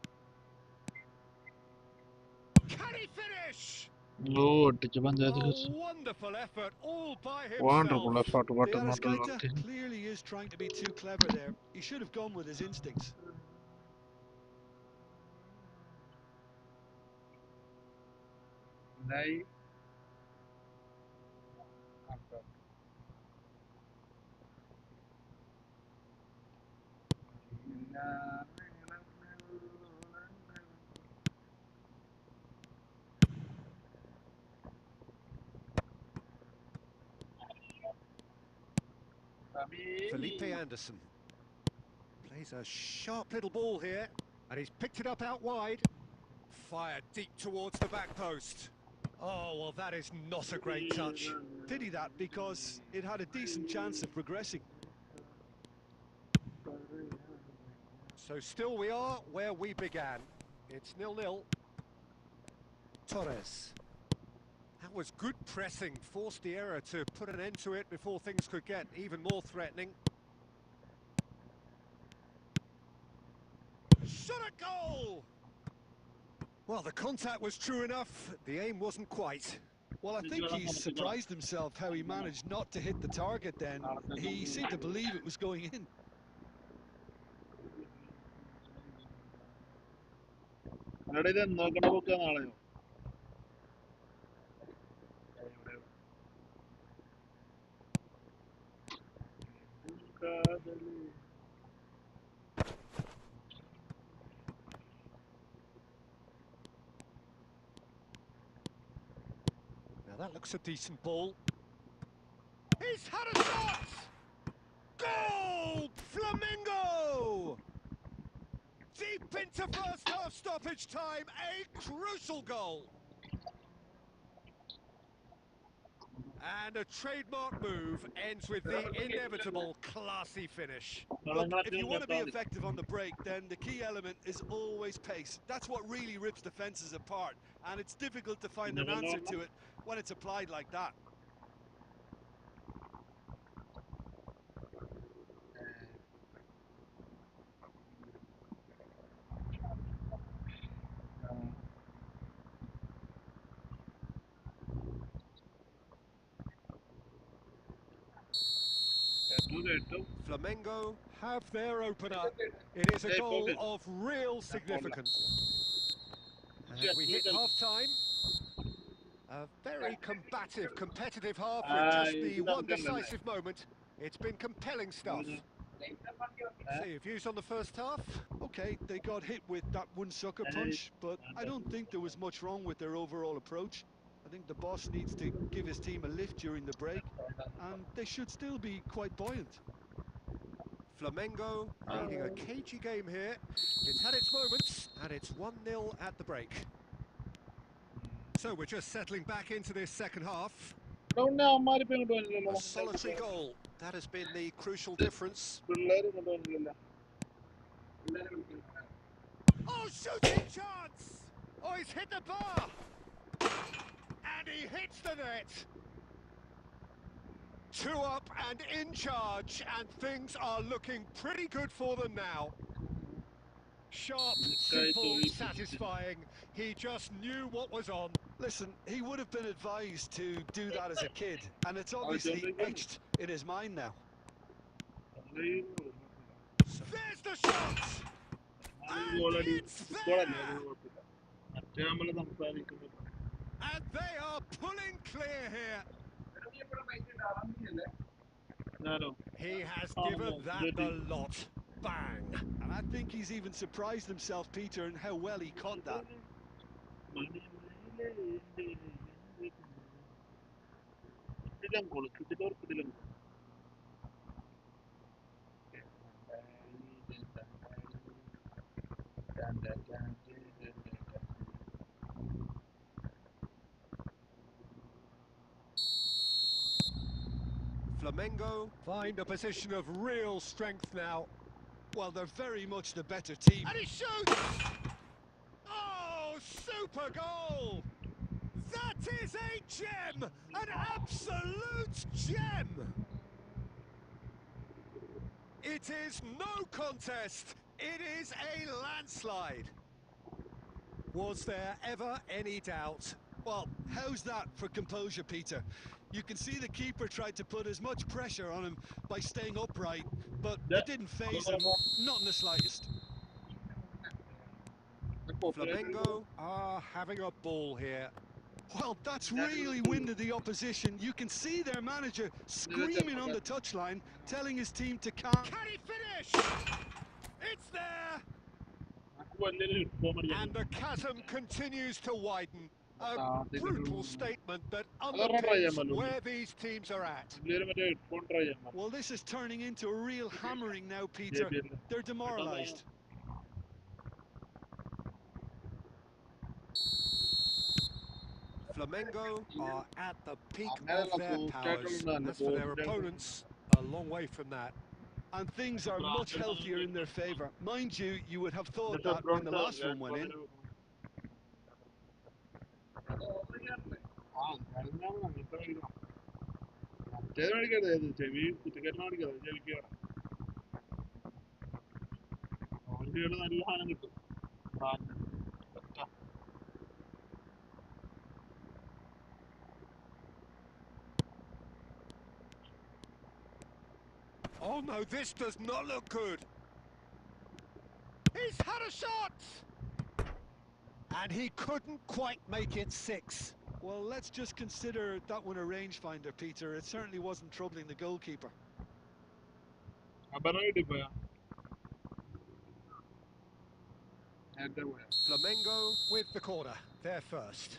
Speaker 2: Can he finish?
Speaker 1: Oh, it's a
Speaker 2: wonderful effort, all by himself.
Speaker 1: wonderful effort. What
Speaker 3: The
Speaker 1: a not
Speaker 3: Arascaeta
Speaker 1: thing.
Speaker 3: clearly is trying to be too clever there. He should have gone with his instincts.
Speaker 2: Felipe Anderson plays a sharp little ball here, and he's picked it up out wide. Fired deep towards the back post. Oh, well, that is not a great touch.
Speaker 3: Pity that, because it had a decent chance of progressing.
Speaker 2: So still we are where we began. It's 0-0. Torres. That was good pressing, forced the error to put an end to it before things could get even more threatening. Shot a goal! Well, the contact was true enough, the aim wasn't quite.
Speaker 3: Well, I think he's surprised himself how he managed not to hit the target then. He seemed to believe it was going in.
Speaker 2: Now that looks a decent ball. He's had a shot! Goal! Flamengo! Deep into first half stoppage time, a crucial goal. And a trademark move ends with the inevitable classy finish.
Speaker 3: Look, if you want to be effective on the break, then the key element is always pace. That's what really rips defences apart, and it's difficult to find an answer to it when it's applied like that.
Speaker 2: Flamengo have their opener. It is a goal of real significance. And we hit half-time. A very combative, competitive half with just the one decisive moment. It's been compelling stuff. So your views on the first half?
Speaker 3: Okay, they got hit with that one sucker punch, but I don't think there was much wrong with their overall approach. I think the boss needs to give his team a lift during the break, and they should still be quite buoyant.
Speaker 2: Flamengo leading a cagey game here. It's had its moments, and it's 1-0 at the break. So we're just settling back into this second half. A solitary goal. That has been the crucial difference. Oh, shooting chance! Oh, he's hit the bar! And he hits the net! 2 up and in charge, and things are looking pretty good for them now. Sharp, simple, satisfying. He just knew what was on.
Speaker 3: Listen, he would have been advised to do that as a kid, and it's obviously etched in his mind now.
Speaker 2: There's the shot! And it's there! And they are pulling clear here. He has given that the lot. Bang!
Speaker 3: And I think he's even surprised himself, Peter, in how well he caught that.
Speaker 2: Flamengo find a position of real strength now.
Speaker 3: Well, they're very much the better team.
Speaker 2: And he shoots! Oh, super goal! That is a gem! An absolute gem! It is no contest. It is a landslide. Was there ever any doubt?
Speaker 3: Well, how's that for composure, Peter? You can see the keeper tried to put as much pressure on him by staying upright, but it didn't faze him, not in the slightest.
Speaker 2: Flamengo are having a ball here.
Speaker 3: Well, that's really winded the opposition. You can see their manager screaming on the touchline, telling his team to calm.
Speaker 2: Can he finish? It's there! And the chasm continues to widen. A brutal statement that underpins where these teams are at.
Speaker 3: Well, this is turning into a real hammering now, Peter. They're demoralised.
Speaker 2: Flamengo are at the peak of their powers. As for their opponents, a long way from that.
Speaker 3: And things are much healthier in their favour. Mind you, you would have thought that when the last one went in.
Speaker 2: Oh no, this does not look good. He's had a shot! And he couldn't quite make it 6.
Speaker 3: Well, let's just consider that one a rangefinder, Peter. It certainly wasn't troubling the goalkeeper.
Speaker 2: Flamengo with the corner, they're first.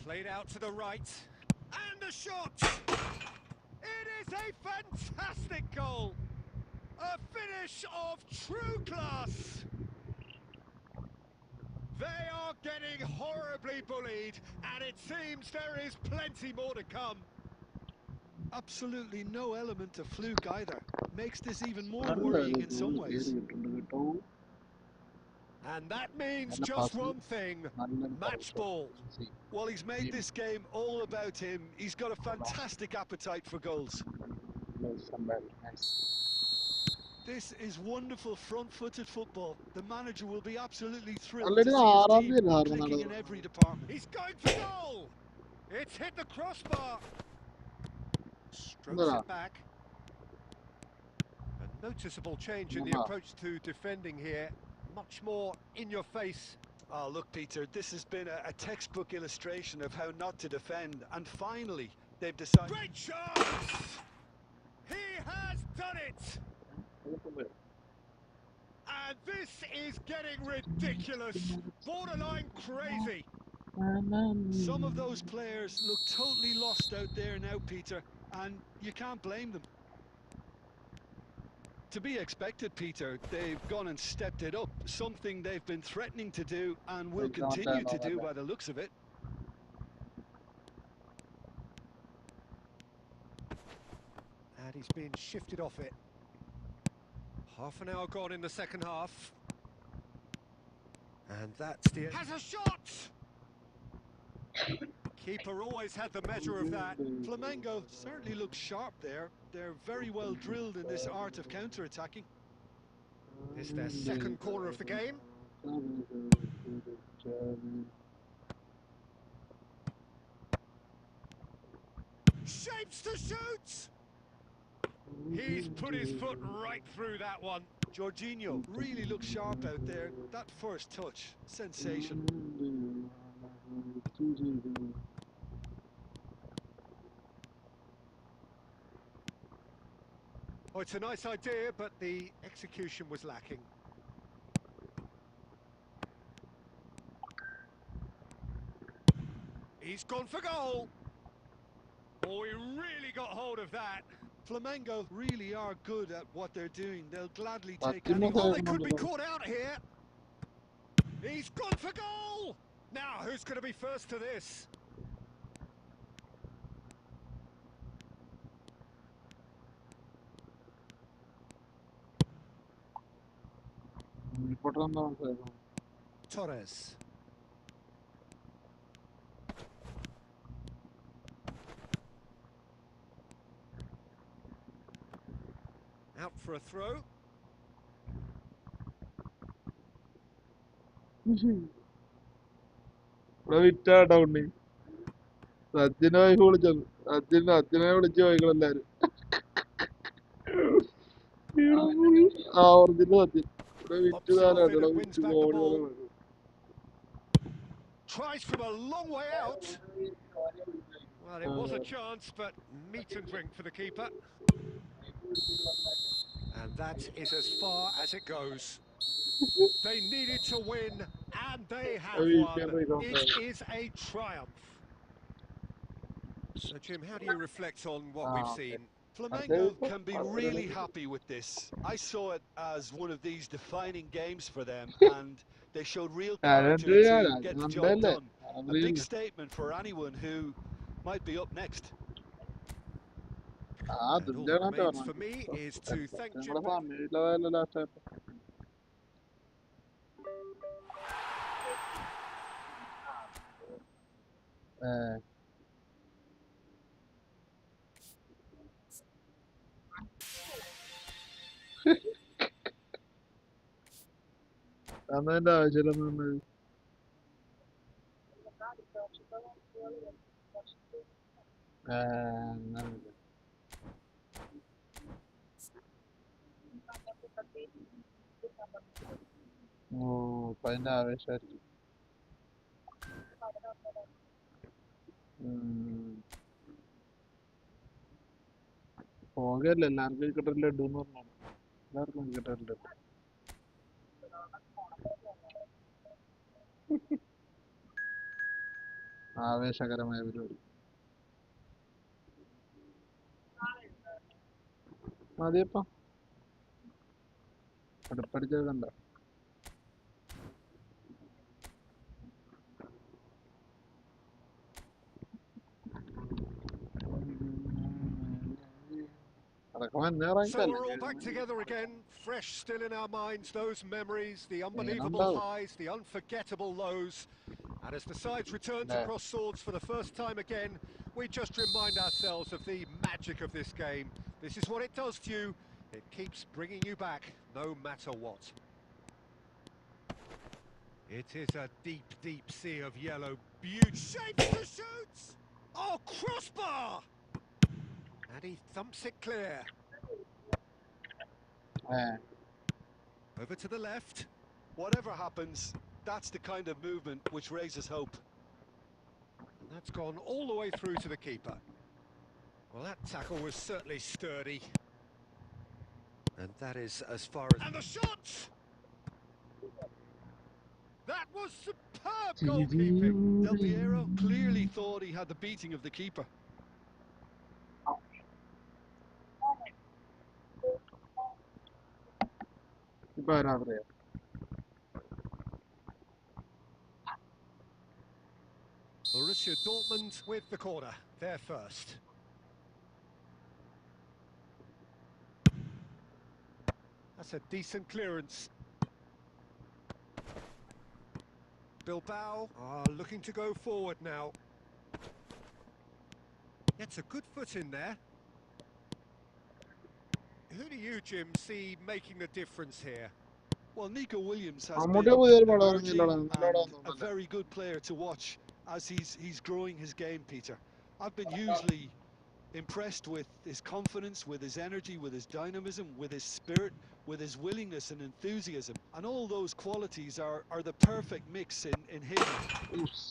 Speaker 2: Played out to the right, and a shot! It is a fantastic goal! A finish of true class! They are getting horribly bullied, and it seems there is plenty more to come.
Speaker 3: Absolutely no element of fluke either. Makes this even more worrying in some ways.
Speaker 2: And that means just one thing, match ball.
Speaker 3: Well, he's made this game all about him. He's got a fantastic appetite for goals. This is wonderful front-footed football. The manager will be absolutely thrilled to see his team clicking in every department.
Speaker 2: He's going for goal! It's hit the crossbar. Strokes it back. A noticeable change in the approach to defending here. Much more in your face.
Speaker 3: Oh, look, Peter, this has been a textbook illustration of how not to defend. And finally, they've decided...
Speaker 2: Great chance! He has done it! And this is getting ridiculous. Borderline crazy.
Speaker 3: Some of those players look totally lost out there now, Peter, and you can't blame them. To be expected, Peter. They've gone and stepped it up, something they've been threatening to do and will continue to do by the looks of it.
Speaker 2: And he's been shifted off it. Half an hour gone in the second half. And that's the... Has a shot! Keeper always had the measure of that.
Speaker 3: Flamengo certainly looks sharp there. They're very well drilled in this art of counter-attacking.
Speaker 2: It's their second corner of the game. Shapes to shoot! He's put his foot right through that one.
Speaker 3: Jorginho really looks sharp out there. That first touch, sensation.
Speaker 2: Oh, it's a nice idea, but the execution was lacking. He's gone for goal. Oh, he really got hold of that.
Speaker 3: Flamengo really are good at what they're doing. They'll gladly take any...
Speaker 2: Oh, they could be caught out here. He's gone for goal. Now, who's going to be first to this? Torres. Out for a throw.
Speaker 1: ഇവിടെ വിറ്റാട്ടോ ഉണ്ണി. സച്ചിനെ wife വിളിച്ചത്. അച്ഛനെ വിളിച്ച് പോയിക്കളെല്ലാരും. ആ original Sachin. ഇവിടെ വിറ്റ്
Speaker 2: Pops it off in
Speaker 1: താരാട്ടോ
Speaker 2: and wins
Speaker 1: വിറ്റ്
Speaker 2: back the
Speaker 1: കോടി
Speaker 2: ball.
Speaker 1: വരെ.
Speaker 2: Tries from a long way out. Well, it was a chance, but meat and drink for the keeper. And that is as far as it goes. They needed to win, and they have won. It is a triumph. So, Jim, how do you reflect on what we've seen?
Speaker 3: Flamengo can be really happy with this. I saw it as one of these defining games for them, and they showed real character to get the job done. A big statement for anyone who might be up next.
Speaker 2: And all that remains for me is to thank Jim.
Speaker 1: അന്നതിന്റെ ആവശ്യമില്ലെന്ന് അപ്പൊ അതിന്റെ ആവേശമായിരിക്കും. പോകല്ലേ, എല്ലാവർക്കും കിട്ടൽ ലഡു എന്ന് പറഞ്ഞു. എല്ലാവർക്കും കിട്ടൽ ലഡു. ആവേശകരമായ പരിപാടി. മതിയപ്പ അടുപ്പടിച്ചത് കണ്ട.
Speaker 2: So we're all back together again, fresh still in our minds, those memories, the unbelievable highs, the unforgettable lows. And as the sides return to cross swords for the first time again, we just remind ourselves of the magic of this game. This is what it does to you. It keeps bringing you back, no matter what. It is a deep, deep sea of yellow. Beauty shapes to shoot! Oh, crossbar! And he thumps it clear. Over to the left.
Speaker 3: Whatever happens, that's the kind of movement which raises hope.
Speaker 2: And that's gone all the way through to the keeper. Well, that tackle was certainly sturdy. And that is as far as... And the shot! That was superb goalkeeping.
Speaker 3: Del Piero clearly thought he had the beating of the keeper.
Speaker 2: Borussia Dortmund with the corner, there first. That's a decent clearance. Bilbao are looking to go forward now. Gets a good foot in there. Who do you, Jim, see making the difference here?
Speaker 3: Well, Nico Williams has been emerging and a very good player to watch as he's growing his game, Peter. I've been hugely impressed with his confidence, with his energy, with his dynamism, with his spirit, with his willingness and enthusiasm. And all those qualities are the perfect mix in him.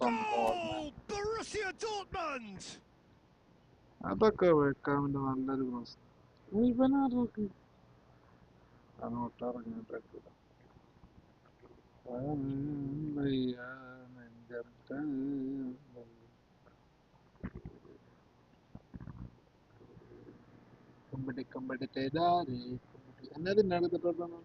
Speaker 2: Goal! Borussia Dortmund!
Speaker 1: അതൊക്കെ വെക്കാമിന്റെ നല്ലൊരു പ്രശ്നം. ഇവനാരൊക്കെ അങ്ങോട്ടിറങ്ങിട്ട് കമ്പടി ചെയ്താരേ എന്നെ തിന്നാണ് എടുത്തിട്ടാണ്.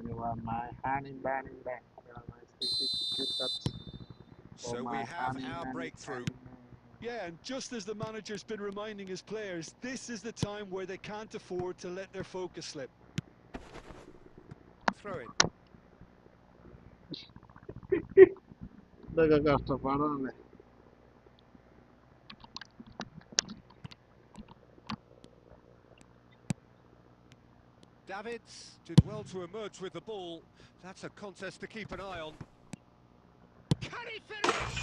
Speaker 1: You are my honey bunny bang. You are my sweet cups.
Speaker 2: So we have our breakthrough.
Speaker 3: Yeah, and just as the manager's been reminding his players, this is the time where they can't afford to let their focus slip.
Speaker 2: throw in.
Speaker 1: ഇതൊക്കെ കഷ്ടപ്പാടാണല്ലേ.
Speaker 2: Davids did well to emerge with the ball. That's a contest to keep an eye on. Can he finish?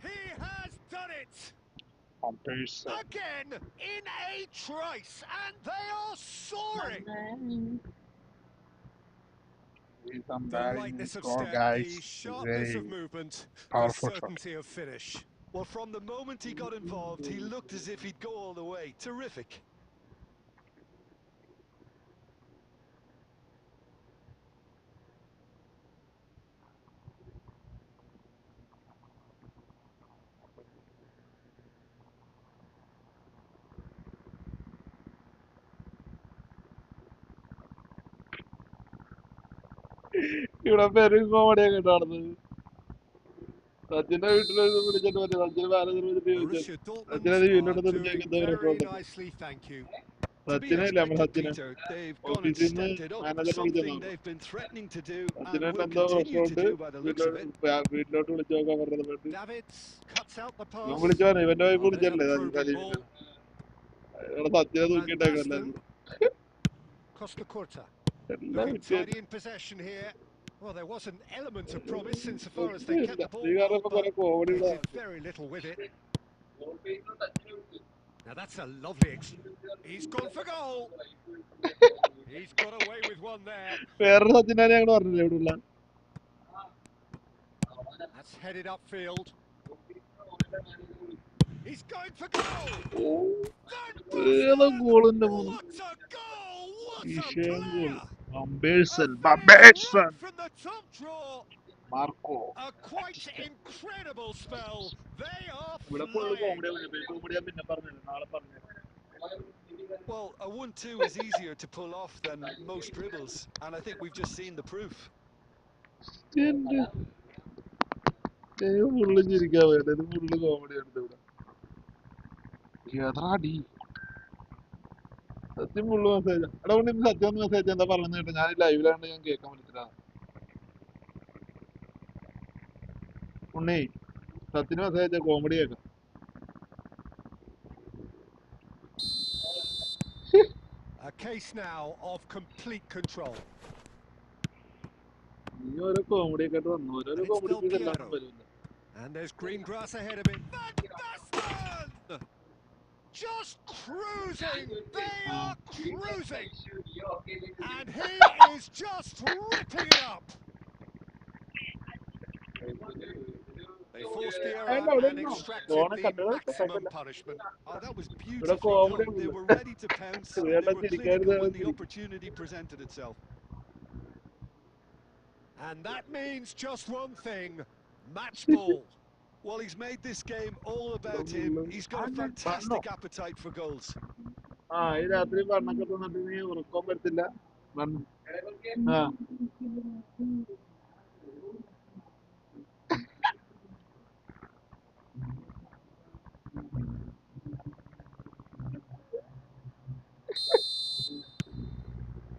Speaker 2: He has done it! Again in a trice, and they are soaring! The lightness of step, the sharpness of movement, the certainty of finish.
Speaker 3: Well, from the moment he got involved, he looked as if he'd go all the way. Terrific.
Speaker 1: ഇവിടെ പേരും കോമഡിയൊക്കെ നടന്നത്. സച്ചിന്റെ വീട്ടിൽ വിളിച്ചിട്ട് മതി. സച്ചിന് manager വിളിച്ചിട്ട് ചോദിച്ചു,
Speaker 2: Borussia
Speaker 1: സച്ചിനെ നീ
Speaker 2: Dortmund
Speaker 1: വീട്ടിലോട്ട്
Speaker 2: are
Speaker 1: നിർത്തി
Speaker 2: doing
Speaker 1: എന്താ
Speaker 2: very
Speaker 1: പറയുക?
Speaker 2: nicely, thank you.
Speaker 3: To be
Speaker 1: സച്ചിനെ ഇല്ല, നമ്മുടെ
Speaker 3: expected,
Speaker 1: സച്ചിനെ
Speaker 3: Peter. They've gone and
Speaker 1: ഓഫീസിൽ നിന്ന്
Speaker 3: stepped it up.
Speaker 1: മാനേജറിനെ
Speaker 3: Something
Speaker 1: വിളിച്ചു.
Speaker 3: they've been threatening to do and
Speaker 1: സച്ചിനായിട്ട്
Speaker 3: will
Speaker 1: എന്തോ
Speaker 3: continue to
Speaker 1: പ്രശ്നമുണ്ട്,
Speaker 3: do by the looks of it.
Speaker 1: വീട്ടിലോട്ട് വിളിച്ചു നോക്കാൻ പറഞ്ഞിട്ട്
Speaker 2: Davids cuts out the
Speaker 1: ഇവൻ
Speaker 2: pass.
Speaker 1: വിളിച്ചു പറഞ്ഞു. ഇവന്റെ wife
Speaker 2: Oh, there's a
Speaker 1: വിളിച്ചല്ലേ
Speaker 2: probing
Speaker 1: സലീമിനെ.
Speaker 2: ball.
Speaker 1: ഇവിടെ സച്ചിനെ
Speaker 2: Van
Speaker 1: തൂക്കിയിട്ടേക്കല്ലേ
Speaker 2: Basten. Costa Curta.
Speaker 1: എല്ലാം
Speaker 2: Looking
Speaker 1: വിറ്റിയാണ്.
Speaker 2: tidy in possession here. Well, there was an element of promise insofar as they kept the ball
Speaker 1: നീ കാരണം
Speaker 2: well,
Speaker 1: ഇപ്പൊ
Speaker 2: but
Speaker 1: കുറെ comedy
Speaker 2: they did very little with it. Now that's a lovely he's gone for goal. He's got away with one there.
Speaker 1: വേറൊരു സച്ചിനെ ഞങ്ങൾ പറഞ്ഞില്ലേ ഇവിടെ ഉള്ള.
Speaker 2: That's headed upfield. He's going for goal.
Speaker 1: ഏതാ ഗോളിന്റെ മൂന്ന്
Speaker 2: What a goal! What a
Speaker 1: ഈശയും goal.
Speaker 2: player!
Speaker 1: ബംബേഴ്സൺ
Speaker 2: Right from the top draw.
Speaker 1: Marco.
Speaker 2: A quite incredible spell. They are
Speaker 1: ഇവിടെ ഫുള്ള്
Speaker 2: flying.
Speaker 1: കോമഡിയാ പിന്നെ പറഞ്ഞില്ല, നാളെ പറഞ്ഞു.
Speaker 3: Well, a 1-2 is easier to pull off than most dribbles, and I think we've just seen the proof.
Speaker 1: Full ചിരിക്കാൻ വേണ്ടത്, full comedy എടുത്ത് ഇവിടെ. എത്രാടി സത്യം ഫുള്ള് മെസ്സേജ്. എടാ കൊണ്ട് സത്യം ഒന്ന് മെസ്സേജ് എന്താ പറയുന്നത് കേട്ടോ. ഞാൻ ലൈവിലാണ്ട് ഞാൻ കേൾക്കാൻ പറ്റില്ല. ഉണ്ണി സത്തിന് മെസ്സേജ് കോമഡി കേൾക്കാം.
Speaker 2: A case now of complete control.
Speaker 1: നീ ഓരോ കോമഡി ഒക്കെ ആയിട്ട് വന്നു. ഓരോരോ കോമഡി പീസ് എല്ലാം വരില്ല.
Speaker 2: And there's green grass ahead of him. Van Basten! Just cruising. They are cruising. And he is just ripping it up. They forced the error and extracted the maximum punishment.
Speaker 3: Oh, that was
Speaker 1: ഇവിടെ
Speaker 3: beautifully
Speaker 1: comedy
Speaker 3: done. They were ready to pounce and they were clinical when the opportunity presented itself.
Speaker 2: And that means just one thing, match ball.
Speaker 3: Well, he's made this game all about him. He's got a fantastic appetite for goals.
Speaker 1: ഈ രാത്രി പണ്ണൊക്കെ തന്നിട്ട് നീ ഉറക്കം വരത്തില്ല. ആ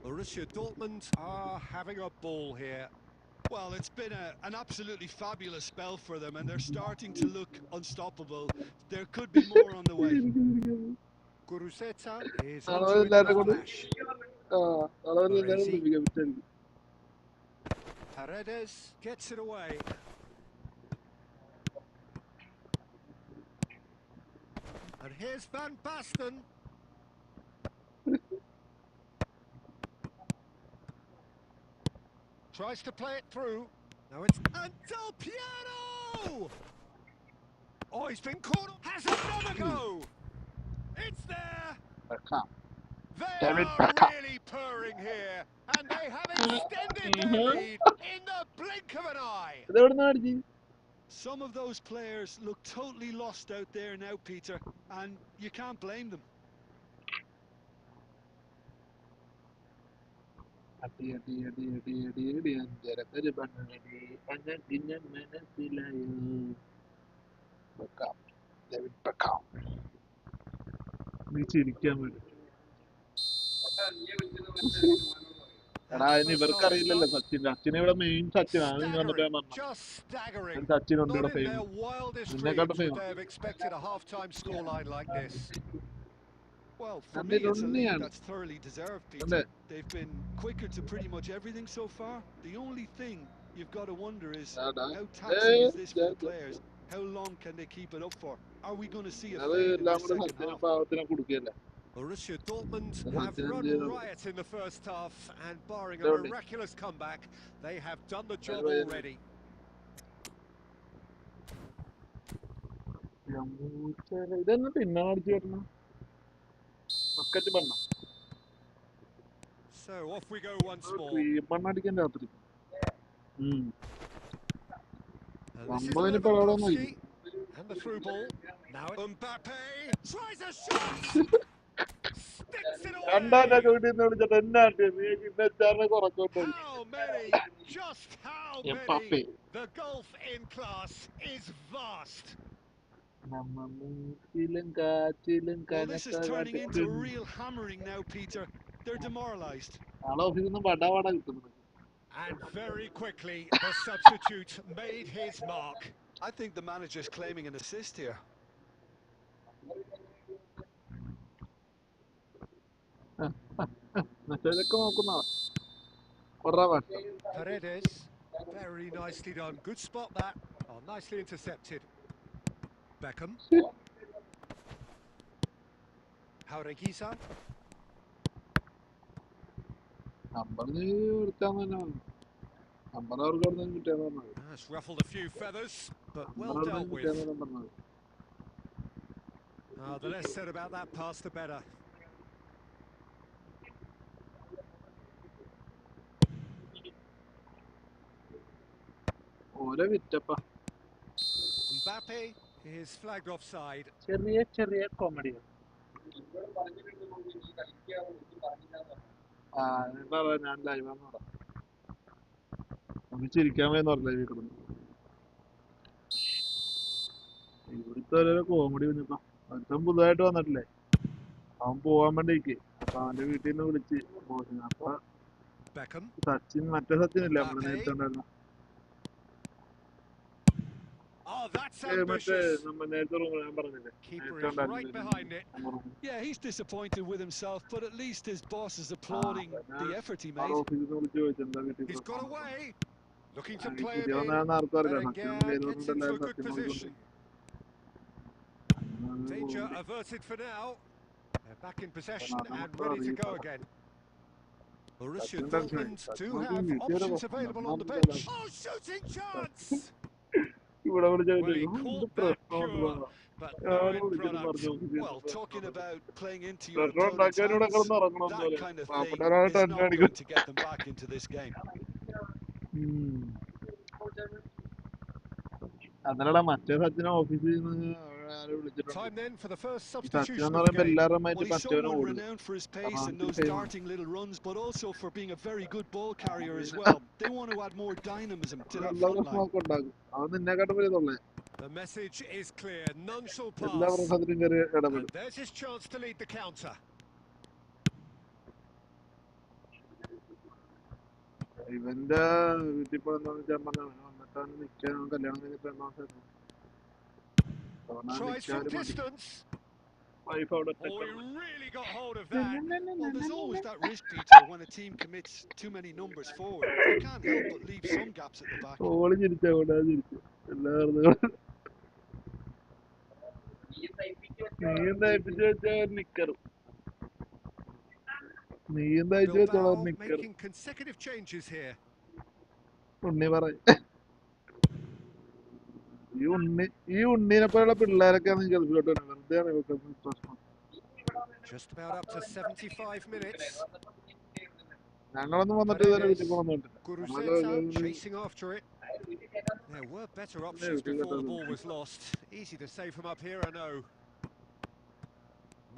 Speaker 2: Borussia Dortmund are having a ball here.
Speaker 3: Well, it's been an absolutely fabulous spell for them, and they're starting to look unstoppable. There could be more on the way.
Speaker 2: Kuruseta is onto it in a flash. Paredes gets it away. And here's Van Basten. Tries to play it through. Now it's Del Piero! Oh, he's been caught. Has another go! It's there! They are really purring here, and they have extended their lead in the blink of an eye.
Speaker 3: Some of those players look totally lost out there now, Peter, and you can't blame them.
Speaker 1: എടാ അതിന് ഇവർക്ക് അറിയില്ലല്ലോ സച്ചിൻ അച്ഛനെ ഇവിടെ main സച്ചിനാണ് നിങ്ങൾ വന്നിട്ട് ഞാൻ പറഞ്ഞു
Speaker 2: Just staggering.
Speaker 1: സച്ചിൻ ഉണ്ട്
Speaker 2: Not
Speaker 1: ഇവിടെ
Speaker 2: in
Speaker 1: fame
Speaker 2: their wildest
Speaker 1: നിന്നെക്കാട്ടും
Speaker 2: dreams would
Speaker 1: fame
Speaker 2: they have expected a half-time scoreline like this.
Speaker 3: Well, for me,
Speaker 1: രണ്ടിൽ
Speaker 3: it's a lead
Speaker 1: ഒന്നെയാണ്
Speaker 3: that's thoroughly deserved,
Speaker 1: അല്ലേ
Speaker 3: Peter. They've been quicker to pretty much everything so far. The only thing you've got to wonder is how taxing is this for the players? How long can they keep it up for? Are we going to see a
Speaker 1: അത്
Speaker 3: fade in
Speaker 1: എല്ലാം
Speaker 3: the
Speaker 1: കൂടെ
Speaker 3: second
Speaker 1: സച്ചിനും
Speaker 3: half?
Speaker 1: പാവത്തിനെ കൊടുക്കുകയല്ലേ
Speaker 2: Borussia Dortmund have
Speaker 1: Sachin എന്ത്
Speaker 2: run
Speaker 1: ചെയ്യണം
Speaker 2: riot in the first half, and barring a
Speaker 1: ഇതുകൊണ്ട്
Speaker 2: miraculous comeback, they have done the job
Speaker 1: പയ്യനെ
Speaker 2: already.
Speaker 1: ഇതെന്നെ പിന്നെ അടിച്ചു വരണം ബക്കറ്റ് പണ്ണ
Speaker 2: So off we go once more.
Speaker 1: Cream പണ്ണ അടിക്കാൻ രാത്രി
Speaker 2: And this is
Speaker 1: സംഭവം ഇനിയിപ്പോ എവിടെ വന്നു
Speaker 2: Lewandowski, and the through ball. Now Mbappe tries a shot, sticks it
Speaker 1: രണ്ടാം
Speaker 2: away.
Speaker 1: വീട്ടിൽ നിന്ന് വിളിച്ചിട്ട് എന്നെ ആട്ടി നീ പിന്നെ എച്ചാറിനെ കുറച്ചോണ്ട്
Speaker 2: How many? Just how many?
Speaker 1: Mbappé
Speaker 2: The gulf in class is vast.
Speaker 1: നമ്മ മൂക്കിലും കാച്ചിലും
Speaker 3: Well, this is turning into a
Speaker 1: കനക്കാട്ടിലും
Speaker 3: real hammering now, Peter. They're demoralised.
Speaker 1: നാളെ ഓഫീസിൽ നിന്ന് വട കിട്ടുന്നത്
Speaker 2: And very quickly, the substitute made his mark.
Speaker 3: I think the manager's claiming an assist here.
Speaker 1: മെസ്സേജൊക്കെ നോക്കുന്ന കുറേ വട്ടം
Speaker 2: Paredes, very nicely done. Good spot that. Oh, nicely intercepted. Beckham. Jaureguisa.
Speaker 1: Number നീ എടുത്താൽ തന്നെ നമ്പർ അവർക്ക് അവിടെ നിന്ന് കിട്ടിയാന്ന് പറഞ്ഞത്
Speaker 2: That's ruffled a few feathers, but well
Speaker 1: number അവിടെ
Speaker 2: dealt
Speaker 1: നിന്ന്
Speaker 2: with.
Speaker 1: കിട്ടിയാന്ന് പറഞ്ഞത്
Speaker 2: The less said about that pass, the better.
Speaker 1: ഓരോ വിറ്റപ്പ
Speaker 2: Mbappe is flagged offside.
Speaker 1: ചെറിയ ചെറിയ കോമഡികൾ ആ പറ ഞാൻ ലൈവാന്ന് പറ നമുക്ക് ചിരിക്കാൻ പോയെന്ന് പറഞ്ഞ ലൈവിൽ കിടന്നു ഇവിടുത്തെ ഓരോ കോമഡി കുഞ്ഞപ്പ ഒരുത്തൻ പുതുതായിട്ട് വന്നിട്ടില്ലേ അവൻ പോവാൻ വേണ്ടിക്ക് അപ്പൊ അവന്റെ വീട്ടിൽ നിന്ന് വിളിച്ച് ബോസിന് അപ്പൊ
Speaker 2: Beckham.
Speaker 1: സച്ചിൻ മറ്റേ സച്ചിൻ ഇല്ലേ നമ്മള്
Speaker 2: Mbappe.
Speaker 1: നേരത്തെ ഉണ്ടായിരുന്ന
Speaker 2: Oh, that's
Speaker 1: മറ്റേ
Speaker 2: ambitious.
Speaker 1: നമ്മ നേരത്തെ റൂം ഞാൻ പറഞ്ഞില്ലേ
Speaker 2: Keeper
Speaker 1: നേരത്തെ
Speaker 2: is right behind it.
Speaker 1: ഉണ്ടായിരുന്നില്ലേ
Speaker 3: Yeah, he's disappointed with himself, but at least his boss is applauding the effort he
Speaker 1: ആ
Speaker 3: made.
Speaker 1: ഓഫീസിൽ നിന്ന് വിളിച്ച് ചോദിച്ചു എന്താ വീട്ടിൽ
Speaker 2: He's got
Speaker 1: പ്രശ്നം
Speaker 2: away. Looking to
Speaker 1: ഈ
Speaker 2: play it
Speaker 1: പുതിയ
Speaker 2: in.
Speaker 1: വന്ന ആർക്കും അറിയില്ല
Speaker 2: Berenguer
Speaker 1: സച്ചിൻ പേര്
Speaker 2: gets
Speaker 1: പറഞ്ഞിട്ട്
Speaker 2: into a
Speaker 1: എല്ലാവരും
Speaker 2: good
Speaker 1: സത്യം
Speaker 2: position.
Speaker 1: നോക്കിക്കൊണ്ടിരിക്കും
Speaker 2: Danger averted for now. They're back in possession and ready to go again. Borussia Dortmund do have options available on the bench. Oh, shooting chance!
Speaker 1: ഇവിടെ വിളിച്ചു
Speaker 2: Well, he
Speaker 1: എന്ത്
Speaker 2: caught that
Speaker 1: പ്രശ്നം
Speaker 2: pure, but no
Speaker 1: ഞാൻ
Speaker 2: end
Speaker 1: വിളിച്ചിട്ട്
Speaker 2: product.
Speaker 1: പറഞ്ഞു
Speaker 3: Well, talking about playing into your
Speaker 1: പ്രശ്നം
Speaker 3: opponent's
Speaker 1: ഉണ്ടാക്കിയാൽ ഇവിടെ
Speaker 3: hands,
Speaker 1: കിടന്ന് ഇറങ്ങണമെന്ന്
Speaker 3: that
Speaker 1: പറയാം
Speaker 3: kind of thing
Speaker 1: പാപ്പട്ടനാണ്
Speaker 3: is
Speaker 1: tension
Speaker 3: not
Speaker 1: അടിക്കും
Speaker 3: going to get them back into this game.
Speaker 1: അതിനടാ മറ്റേ സച്ചിനെ ഓഫീസിൽ നിന്ന് ആരും വിളിച്ചിട്ടുണ്ട്
Speaker 2: Time then for the first
Speaker 1: ഈ സച്ചിൻ
Speaker 2: substitution
Speaker 1: എന്ന്
Speaker 2: of the
Speaker 1: പറയുമ്പോ
Speaker 2: game.
Speaker 1: എല്ലാവരും
Speaker 3: Well,
Speaker 1: മാറ്റി
Speaker 3: he's
Speaker 1: മറ്റവനെ
Speaker 3: someone
Speaker 1: ഓടും
Speaker 3: renowned for his pace
Speaker 1: കാരണം
Speaker 3: and
Speaker 1: അവർക്ക്
Speaker 3: those
Speaker 1: ഫെയിമാണ്
Speaker 3: darting little runs, but also for being a very good ball carrier as well. They want to add more dynamism to that
Speaker 1: എല്ലാ
Speaker 3: front line.
Speaker 1: പ്രശ്നമൊക്കെ ഉണ്ടാക്കും അവൻ നിന്നെക്കാട്ടും വലിയതുള്ളേ
Speaker 2: The message is clear. None shall
Speaker 1: എല്ലാ
Speaker 2: pass.
Speaker 1: പ്രശ്നത്തിലും കയറി
Speaker 2: And
Speaker 1: ഇടപെടും
Speaker 2: there's his chance to lead the counter.
Speaker 1: ഇവന്റെ വീട്ടിൽ ഇപ്പൊ എന്താന്ന് വെച്ചാൽ പറഞ്ഞ വന്നിട്ടാണ് നിൽക്കാൻ കല്യാണം കഴിഞ്ഞിട്ട് 2 മാസമായിരുന്നു
Speaker 2: Tries from
Speaker 1: നിൽക്കാനും മതി
Speaker 2: distance.
Speaker 1: വൈഫ് അവിടെ
Speaker 2: Oh, he
Speaker 1: ഒറ്റയ്ക്കാണ്.
Speaker 2: really got hold of that.
Speaker 3: Well, there's always that risk, Peter, when a team commits too many numbers forward. You can't help but leave some gaps at the back.
Speaker 1: ഓള് ചിരിച്ചു അവിടെ ചിരിച്ചു എല്ലാവരും നീ തയ്പ്പിച്ച് വെച്ച നിക്കറും നീ തയ്ച്ചു വെച്ചോളാം
Speaker 2: Bilbao
Speaker 1: നിക്കറും
Speaker 2: making consecutive changes here.
Speaker 1: ഉണ്ണി പറയും ഈ ഉണ്ണീനെ പോലുള്ള പിള്ളേരൊക്കെയാണ് ഗൾഫിലോട്ട് വരുന്നത് വെറുതെയാണ് ഇവർക്ക് പ്രശ്നം
Speaker 2: Just about up to 75 minutes.
Speaker 1: ഞങ്ങളൊന്നും വന്നിട്ട് ഇതുവരെ വീട്ടിൽ കൊണ്ടുവന്നിട്ടില്ല
Speaker 2: Guruzeta chasing after it. There were better options before the ball was lost. Easy to say from up here, I know.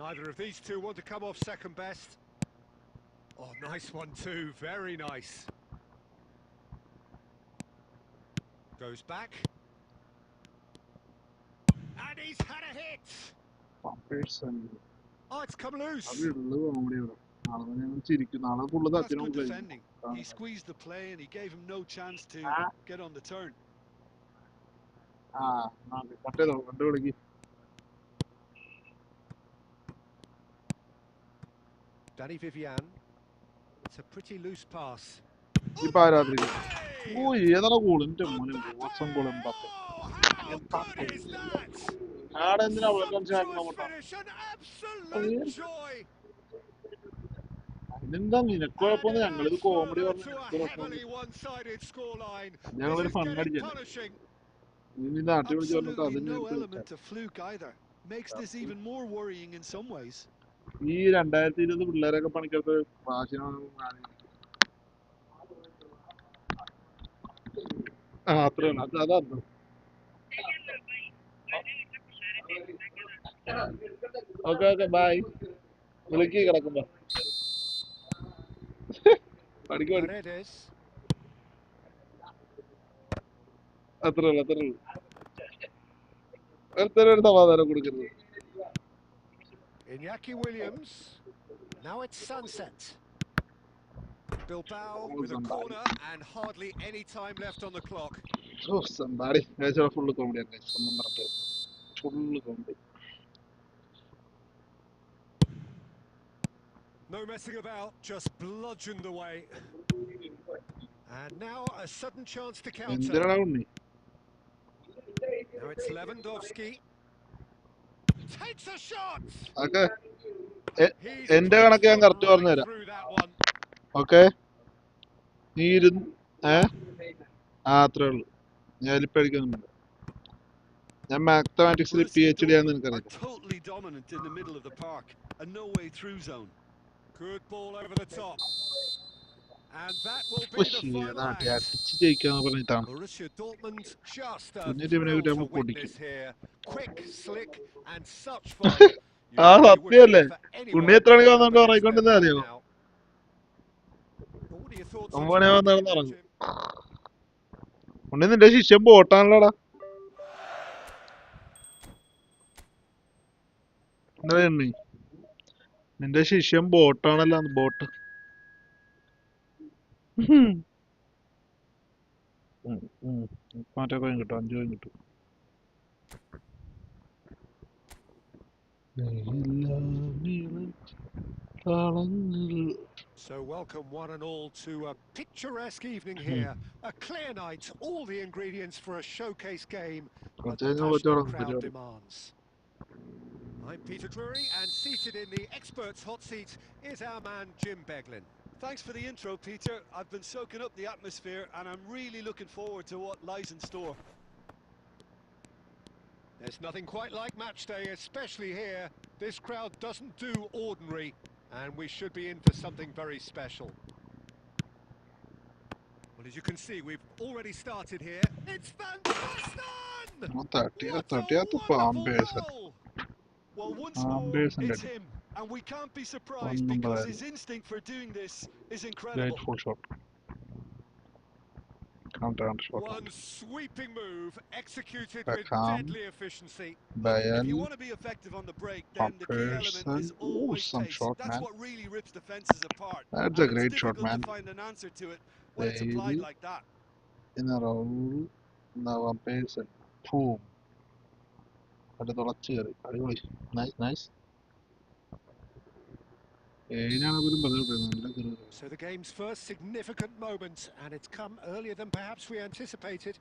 Speaker 2: Neither of these two want to come off second best. Oh, nice one too, very nice. Goes back. And he's had a hit! Oh, it's come loose.
Speaker 3: That's good defending. He squeezed the play and he gave him no chance to get on the turn.
Speaker 2: Danny Vivian. It's a pretty loose pass.
Speaker 1: Oh, how good
Speaker 2: is that? Sumptuous finish, an absolute joy. Adding a further to a heavily one-sided scoreline. This is getting punishing.
Speaker 3: Absolutely no element of fluke either. Makes this even more worrying in some ways.
Speaker 1: Okay, bye.
Speaker 2: Paredes. Iñaki Williams. Now it's Sunset. Bilbao with a corner and hardly any time left on the clock.
Speaker 1: Oh, somebody. Guys are full comedy, guys. Full comedy.
Speaker 2: No messing about, just bludgeoned away. And now a sudden chance to counter. Now it's Lewandowski. Takes a shot!
Speaker 1: Okay.
Speaker 2: He's
Speaker 1: എന്റെ
Speaker 2: pushed
Speaker 1: കണക്ക് ഞാൻ
Speaker 2: them
Speaker 1: correct
Speaker 2: right
Speaker 1: പറഞ്ഞുതരാം.
Speaker 2: through that one.
Speaker 1: Okay, നീ അത്രേ ഉള്ളൂ. ഞാൻ എലിപ്പടിക്കൊന്നുമില്ല. ഞാൻ മാത്തമാറ്റിക്സിൽ PhD ആണെന്ന് എനിക്കറിയില്ല.
Speaker 3: Totally dominant in the middle of the park, a no way through zone.
Speaker 2: Good ball over the top. And that will be the final act.
Speaker 1: അടിച്ച് ജയിക്കാന്ന് പറഞ്ഞ ഇതാണ്.
Speaker 2: Borussia Dortmund just a
Speaker 1: കുഞ്ഞു ടീമിനെ
Speaker 2: thrill
Speaker 1: കിട്ടി
Speaker 2: to
Speaker 1: നമ്മൾ പൊടിക്കും.
Speaker 2: witness here. Quick, slick and such fun. You
Speaker 1: ആ
Speaker 2: really wouldn't
Speaker 1: സത്യല്ലേ,
Speaker 2: wait for anyone
Speaker 1: ഉണ്ണി എത്ര മണിക്ക്
Speaker 2: to
Speaker 1: വന്നോണ്ട്
Speaker 2: come up against
Speaker 1: ഉറങ്ങിക്കൊണ്ടെന്ന്
Speaker 2: their
Speaker 1: അറിയോ?
Speaker 2: ball now. What are your thoughts on
Speaker 1: 9 money
Speaker 2: today's
Speaker 1: വന്നാണെന്ന്
Speaker 2: game,
Speaker 1: ഇറങ്ങും.
Speaker 2: Jim?
Speaker 1: ഉണ്ണി നിന്റെ ശിഷ്യം ബോട്ടാണല്ലോടാ. എന്താ ഉണ്ണി, നിന്റെ ശിഷ്യം ബോട്ടാണല്ലോ, ബോട്ട്. മറ്റേ കോയിൻ കിട്ടും, 5 കോയിൻ കിട്ടും.
Speaker 2: So welcome one and all to a picturesque evening here. A clear night, all the ingredients for a showcase game, but the passionate crowd demands. I'm Peter Drury, and seated in the experts' hot seat is our man Jim Beglin.
Speaker 3: Thanks for the intro, Peter. I've been soaking up the atmosphere and I'm really looking forward to what lies in store.
Speaker 2: There's nothing quite like match day, especially here. This crowd doesn't do ordinary, and we should be in for something very special. Well, as you can see, we've already started here. It's Van Basten! What a wonderful goal!
Speaker 3: Well, once more, it's him, and we can't be surprised because his instinct for doing this is incredible.
Speaker 1: Full shot. Counter shot.
Speaker 2: One sweeping move, executed with
Speaker 1: Beckham,
Speaker 2: deadly efficiency.
Speaker 3: Look, if you want to be effective on the break, then the key element is always pace.
Speaker 1: Shot,
Speaker 3: That's
Speaker 1: man.
Speaker 3: what really rips defenses apart.
Speaker 1: That's a great shot, man.
Speaker 3: It's difficult to find an answer to it when it's applied like that.
Speaker 1: In a row, now I'm pacing. Boom. Nice.
Speaker 2: So the game's first significant moment, and it's come earlier than perhaps we anticipated.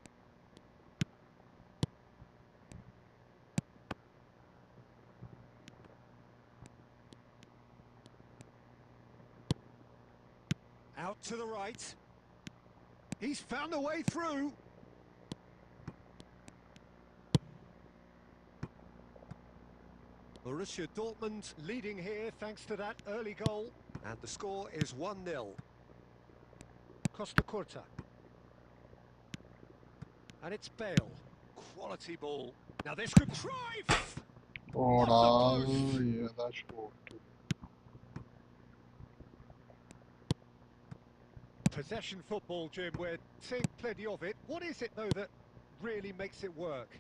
Speaker 2: Out to the right. He's found a way through. Borussia Dortmund leading here thanks to that early goal. And the score is 1-0. Costa Curta. And it's Bale. Quality ball. Now this could Cruyff!
Speaker 1: Yeah, that's short.
Speaker 2: Possession football, Jim. We're seeing plenty of it. What is it, though, that really makes it work?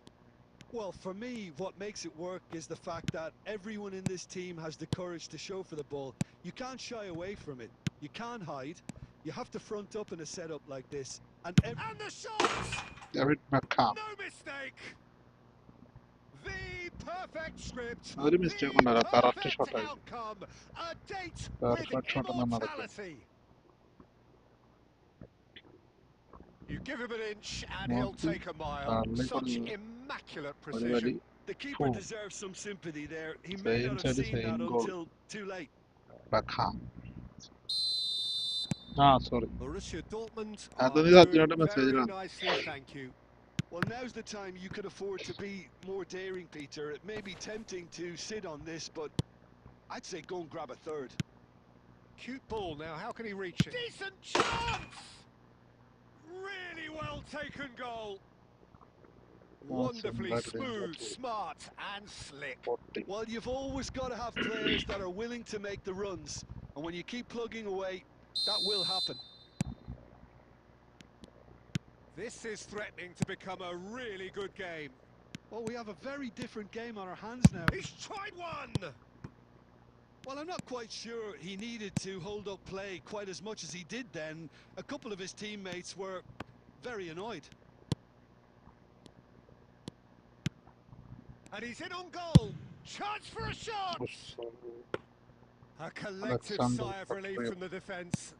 Speaker 3: Well, for me, what makes it work is the fact that everyone in this team has the courage to show for the ball. You can't shy away from it. You can't hide. You have to front up in a setup like this. And
Speaker 2: the shots!
Speaker 1: David Beckham.
Speaker 2: No mistake! The perfect script,
Speaker 1: ഒരു
Speaker 2: the
Speaker 1: mistake ഉണ്ടാവില്ല correct
Speaker 2: perfect
Speaker 1: shot ആയിരിക്കും
Speaker 2: outcome, a date with
Speaker 1: perfect shot തന്നെ നടക്കും
Speaker 2: immortality. You give him an inch and he'll take a mile. Such immaculate precision.
Speaker 3: the keeper deserves some sympathy there. He may
Speaker 1: Same
Speaker 3: not have
Speaker 1: side,
Speaker 3: seen
Speaker 1: same
Speaker 3: that
Speaker 1: goal.
Speaker 3: until too late.
Speaker 1: Beckham. Sorry.
Speaker 2: Borussia Dortmund
Speaker 1: Anthony
Speaker 2: are
Speaker 1: Satya
Speaker 2: doing
Speaker 1: message
Speaker 2: very
Speaker 1: run.
Speaker 2: nicely, thank you.
Speaker 3: Well, now's the time you could afford to be more daring, Peter. It may be tempting to sit on this, but I'd say go and grab a third.
Speaker 2: Cute ball now, how can he reach it? Decent chance! Really well taken goal. Wonderfully smooth, smart and slick.
Speaker 3: Well, you've always got to have players that are willing to make the runs. And when you keep plugging away, that will happen.
Speaker 2: This is threatening to become a really good game.
Speaker 3: Well, we have a very different game on our hands now.
Speaker 2: He's tried one!
Speaker 3: Well, I'm not quite sure he needed to hold up play quite as much as he did then. A couple of his teammates were very annoyed.
Speaker 2: And he's in on goal. Chance for a shot! A collective sigh of relief from the defence.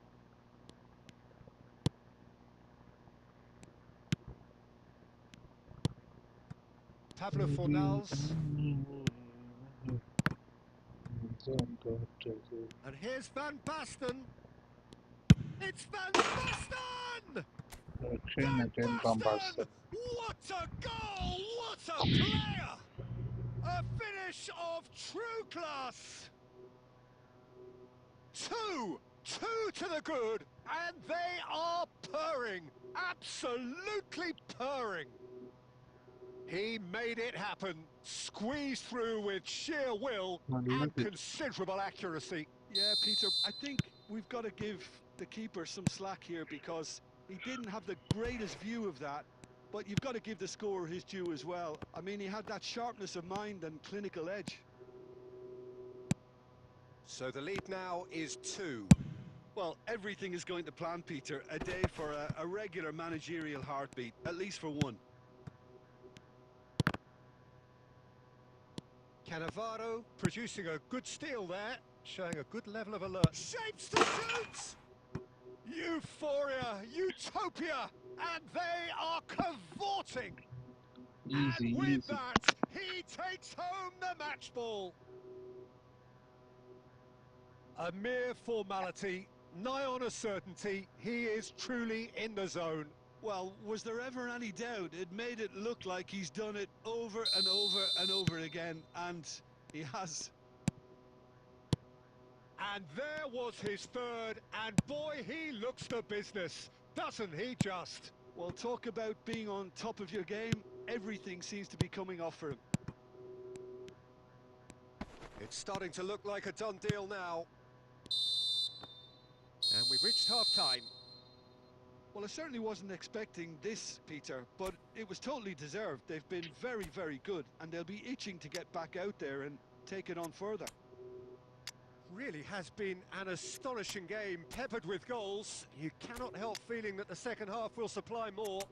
Speaker 2: Pablo Fornals. And here's Van Basten. It's Van Basten! Van Basten! What a goal! What a player! A finish of true class! Two to the good, and they are purring. Absolutely purring. He made it happen, squeezed through with sheer will and considerable accuracy.
Speaker 3: Yeah, Peter, I think we've got to give the keeper some slack here because he didn't have the greatest view of that, but you've got to give the scorer his due as well. I mean, he had that sharpness of mind and clinical edge.
Speaker 2: So the lead now is 2.
Speaker 3: Well, everything is going to plan, Peter. A day for a regular managerial heartbeat, at least for one.
Speaker 2: Cannavaro producing a good steal there, showing a good level of alert. Shapes to shoot! Euphoria, utopia, and they are cavorting.
Speaker 1: Easy,
Speaker 2: and with
Speaker 1: easy.
Speaker 2: that, he takes home the match ball. A mere formality, nigh on a certainty, he is truly in the zone.
Speaker 3: Well, was there ever any doubt? It made it look like he's done it over and over and over again, and he has.
Speaker 2: And there was his third, and boy, he looks the business, doesn't he just?
Speaker 3: Well, talk about being on top of your game. Everything seems to be coming off for him.
Speaker 2: It's starting to look like a done deal now. And we've reached half-time.
Speaker 3: Well, I certainly wasn't expecting this, Peter, but it was totally deserved. They've been very, very good, and they'll be itching to get back out there and take it on further.
Speaker 2: Really has been an astonishing game, peppered with goals. You cannot help feeling that the second half will supply more.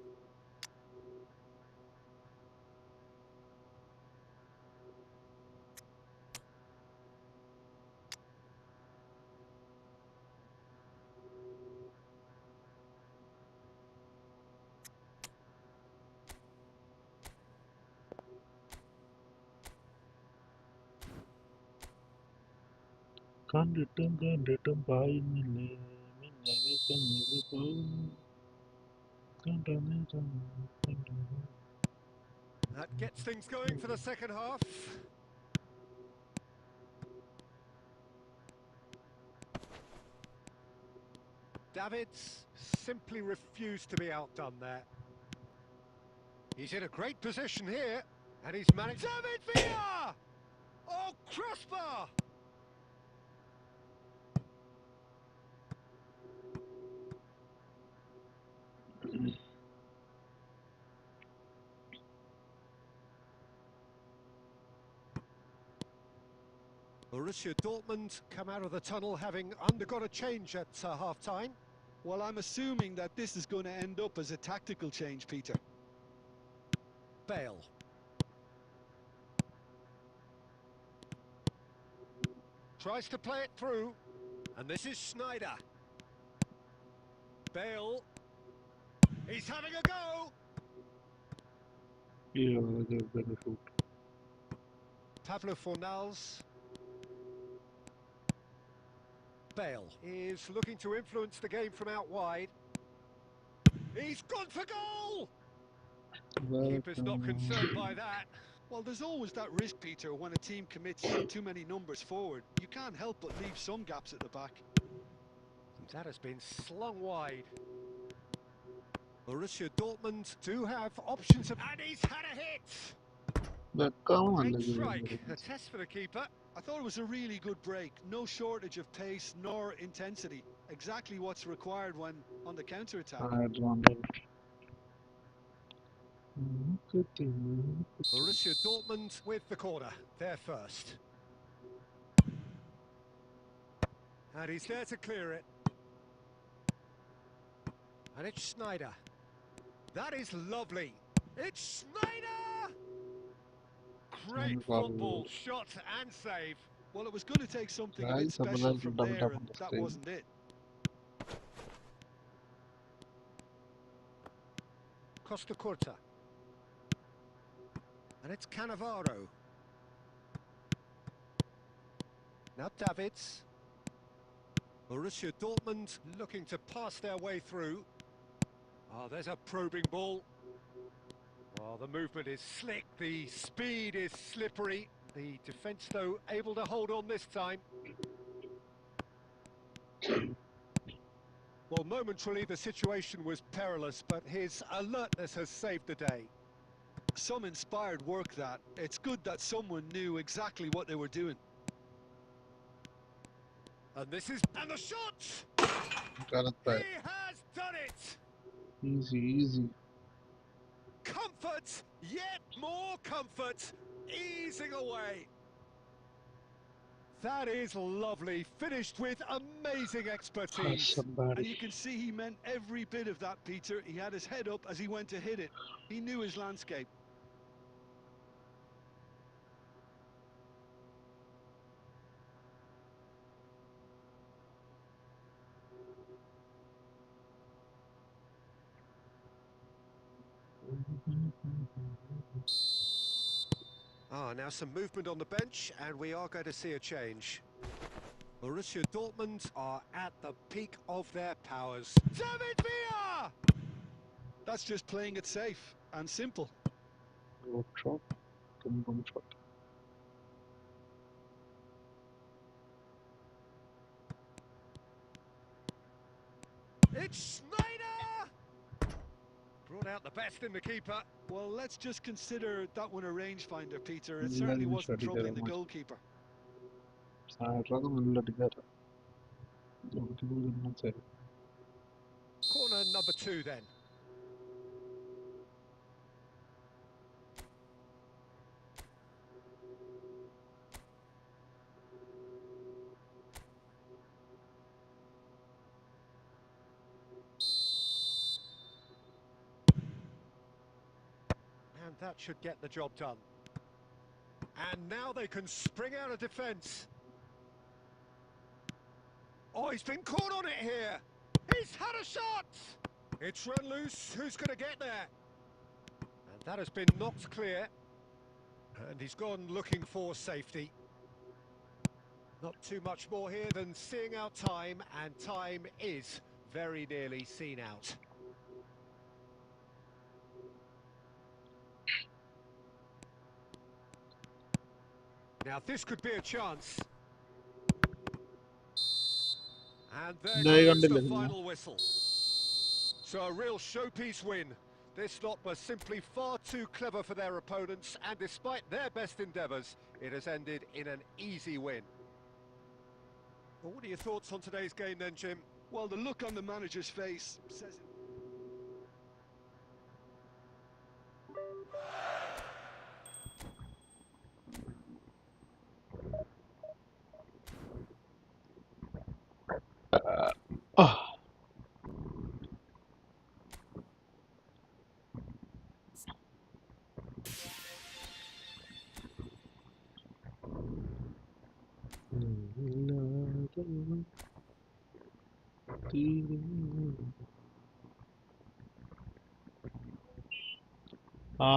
Speaker 1: കണ്ടിട്ടും പായുന്നില്ലേ മിന്നലെ കണ്ണില് പോവും
Speaker 2: That gets things going for the second half. Davids simply refused to be outdone there. He's in a great position here, and he's managed... David Villa! Oh, crossbar! Borussia Dortmund come out of the tunnel having undergone a change at half-time.
Speaker 3: Well, I'm assuming that this is going to end up as a tactical change, Peter.
Speaker 2: Bale. Tries to play it through. And this is Schneider. Bale. He's having a go.
Speaker 1: Yeah, they're shoot.
Speaker 2: Pavlo Fornals. Bale is looking to influence the game from out wide. He's gone for goal! Keeper's not concerned by that.
Speaker 3: Well, there's always that risk, Peter, when a team commits too many numbers forward. You can't help but leave some gaps at the back.
Speaker 2: That has been slung wide. Borussia Dortmund do have options of... And he's had a hit! Great strike. A test for the keeper.
Speaker 3: I thought it was a really good break. No shortage of pace nor intensity. Exactly what's required when on the counter-attack.
Speaker 2: Borussia Dortmund with the corner. They're first. And he's there to clear it. And it's Schneider. That is lovely. It's Schneider! Great football, shot and save.
Speaker 3: Well, it was going to take something a bit special from there, and that wasn't it.
Speaker 2: Costa Curta. And it's Cannavaro. Now Davids. Borussia Dortmund looking to pass their way through. Oh, there's a probing ball. Well, the movement is slick, the speed is slippery. The defence, though, able to hold on this time. Well, momentarily the situation was perilous, but his alertness has saved the day.
Speaker 3: Some inspired work, that. It's good that someone knew exactly what they were doing.
Speaker 2: And this is... And the shot!
Speaker 1: Got it back.
Speaker 2: He has done it!
Speaker 1: Easy, easy.
Speaker 2: Comfort, yet more comfort, easing away. That is lovely, finished with amazing expertise.
Speaker 3: And you can see he meant every bit of that, Peter. He had his head up as he went to hit it. He knew his landscape.
Speaker 2: Now some movement on the bench, and we are going to see a change. Borussia Dortmund are at the peak of their powers. David Villa!
Speaker 3: That's just playing it safe and simple.
Speaker 1: Good shot. Good shot.
Speaker 2: It's Schneider! Brought out the best in the keeper.
Speaker 3: Well, let's just consider that one a rangefinder, Peter. It certainly wasn't troubling the goalkeeper.
Speaker 2: Corner number 2 then. And that should get the job done. And now they can spring out of defence. Oh, he's been caught on it here. He's had a shot. It's run loose. Who's going to get there? And that has been knocked clear. And he's gone looking for safety. Not too much more here than seeing out time, and time is very nearly seen out. Now this could be a chance. And there goes the final whistle. So a real showpiece win. This lot was simply far too clever for their opponents, and despite their best endeavours, it has ended in an easy win. Well, what are your thoughts on today's game then, Jim?
Speaker 3: Well, the look on the manager's face says it.
Speaker 1: ആ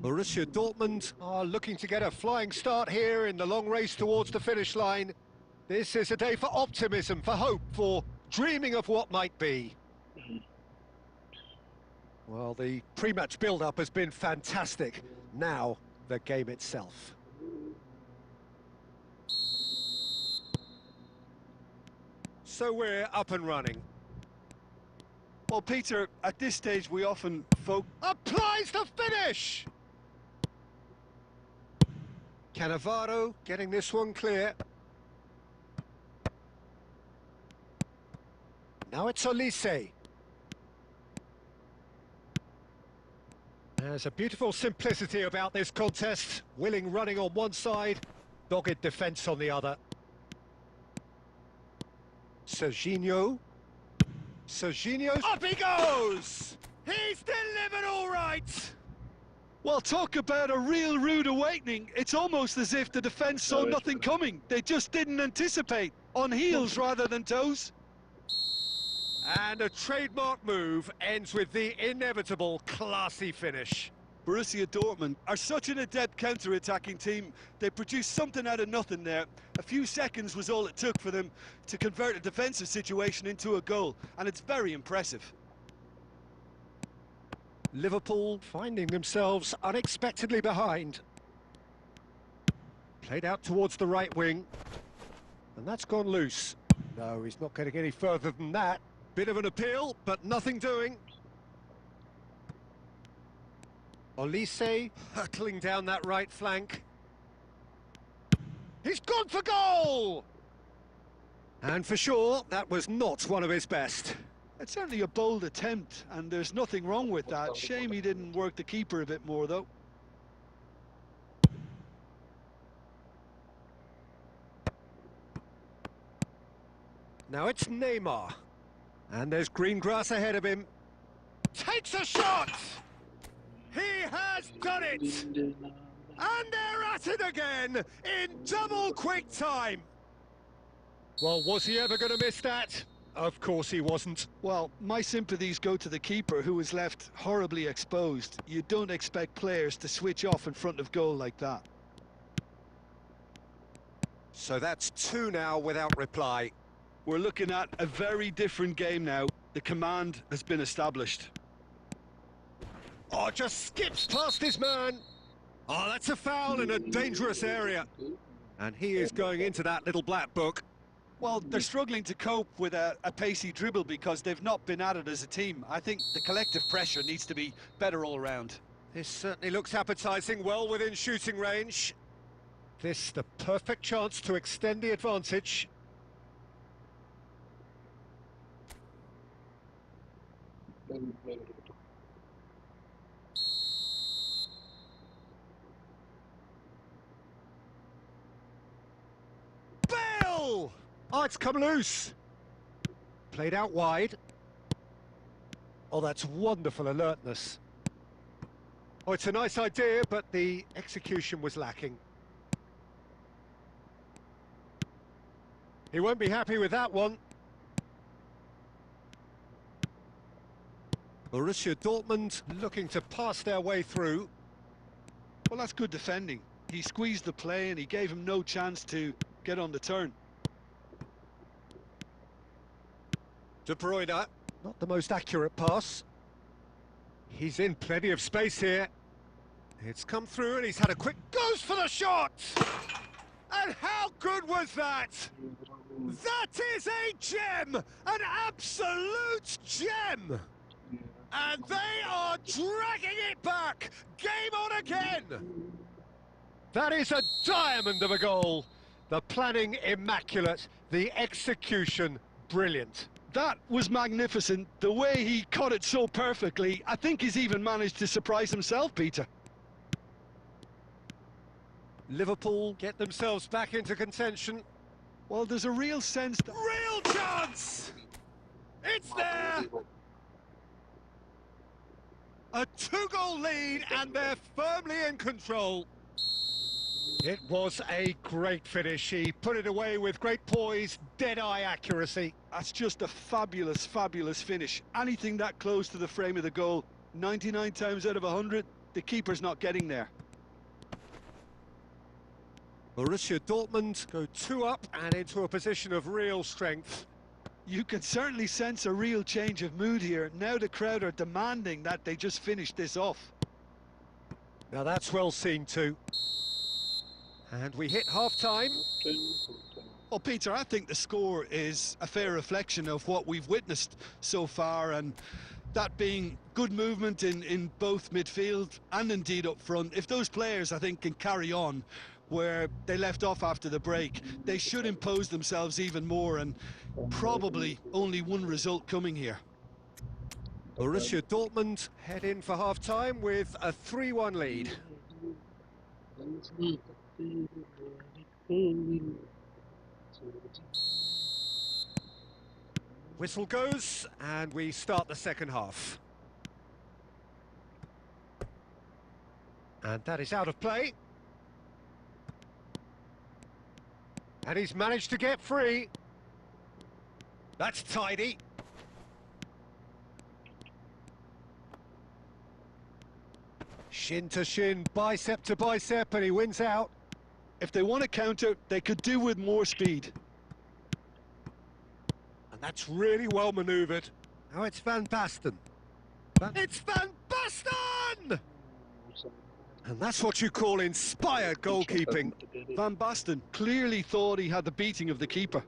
Speaker 2: Borussia Dortmund are looking to get a flying start here in the long race towards the finish line. This is a day for optimism, for hope, for dreaming of what might be. Well, the pre-match build-up has been fantastic. Now, the game itself. So we're up and running.
Speaker 3: Well, Peter, at this stage we often
Speaker 2: Applies the finish! Cannavaro getting this one clear. Now it's Olise. There's a beautiful simplicity about this contest. Willing running on one side, dogged defence on the other. Serginho. Serginho's up he goes! He's delivered all right!
Speaker 3: Well, talk about a real rude awakening. It's almost as if the defence saw nothing coming. They just didn't anticipate. On heels rather than toes.
Speaker 2: And a trademark move ends with the inevitable classy finish.
Speaker 3: Borussia Dortmund are such an adept counter-attacking team. They produced something out of nothing there. A few seconds was all it took for them to convert a defensive situation into a goal, and it's very impressive.
Speaker 2: Liverpool finding themselves unexpectedly behind. Played out towards the right wing. And that's gone loose. No, he's not getting any further than that. Bit of an appeal, but nothing doing. Olise hurtling down that right flank. He's gone for goal! And for sure, that was not one of his best.
Speaker 3: It's certainly a bold attempt, and there's nothing wrong with that. Shame he didn't work the keeper a bit more, though.
Speaker 2: Now it's Neymar. And there's green grass ahead of him. Takes a shot! He has done it! And they're at it again in double quick time. Well, was he ever going to miss that? Of course he wasn't.
Speaker 3: Well, my sympathies go to the keeper, who was left horribly exposed. You don't expect players to switch off in front of goal like that.
Speaker 2: So that's 2 now without reply.
Speaker 3: We're looking at a very different game now. The command has been established.
Speaker 2: Oh, just skips past his man. Oh, that's a foul in a dangerous area. And he is going into that little black book.
Speaker 3: Well, they're struggling to cope with a pacey dribble because they've not been at it as a team. I think the collective pressure needs to be better all around.
Speaker 2: This certainly looks appetising, well within shooting range. This the perfect chance to extend the advantage. Bale! Oh, it's come loose. Played out wide. Oh, that's wonderful alertness. Oh, it's a nice idea, but the execution was lacking. He won't be happy with that one. Borussia Dortmund looking to pass their way through.
Speaker 3: Well, that's good defending. He squeezed the play and he gave him no chance to get on the turn.
Speaker 2: De Bruyne, not the most accurate pass. He's in plenty of space here. It's come through and he's had a quick... Goes for the shot! And how good was that? That is a gem! An absolute gem! And they are dragging it back! Game on again! That is a diamond of a goal. The planning immaculate, the execution brilliant.
Speaker 3: That was magnificent. The way he caught it so perfectly. I think he's even managed to surprise himself, Peter.
Speaker 2: Liverpool get themselves back into contention.
Speaker 3: Well, there's a real sense that...
Speaker 2: Real chance! It's there! A 2-goal lead and they're firmly in control. It was a great finish. He put it away with great poise, dead-eye accuracy.
Speaker 3: That's just a fabulous, fabulous finish. Anything that close to the frame of the goal, 99 times out of 100, the keeper's not getting there.
Speaker 2: Borussia Dortmund go 2 up and into a position of real strength.
Speaker 3: You can certainly sense a real change of mood here. Now the crowd are demanding that they just finish this off.
Speaker 2: Now that's well seen too. And we hit half-time.
Speaker 3: Well, Peter, I think the score is a fair reflection of what we've witnessed so far, and that being good movement in both midfield and indeed up front. If those players, I think, can carry on where they left off after the break, they should impose themselves even more, and probably only one result coming here.
Speaker 2: Borussia Dortmund head in for half-time with a 3-1 lead. Whistle goes, and we start the second half. And that is out of play. And he's managed to get free. That's tidy. Shin to shin, bicep to bicep, and he wins out.
Speaker 3: If they want to counter, they could do with more speed.
Speaker 2: And that's really well manoeuvred. Now it's Van Basten. It's Van Basten! And that's what you call inspired goalkeeping.
Speaker 3: Van Basten clearly thought he had the beating of the keeper.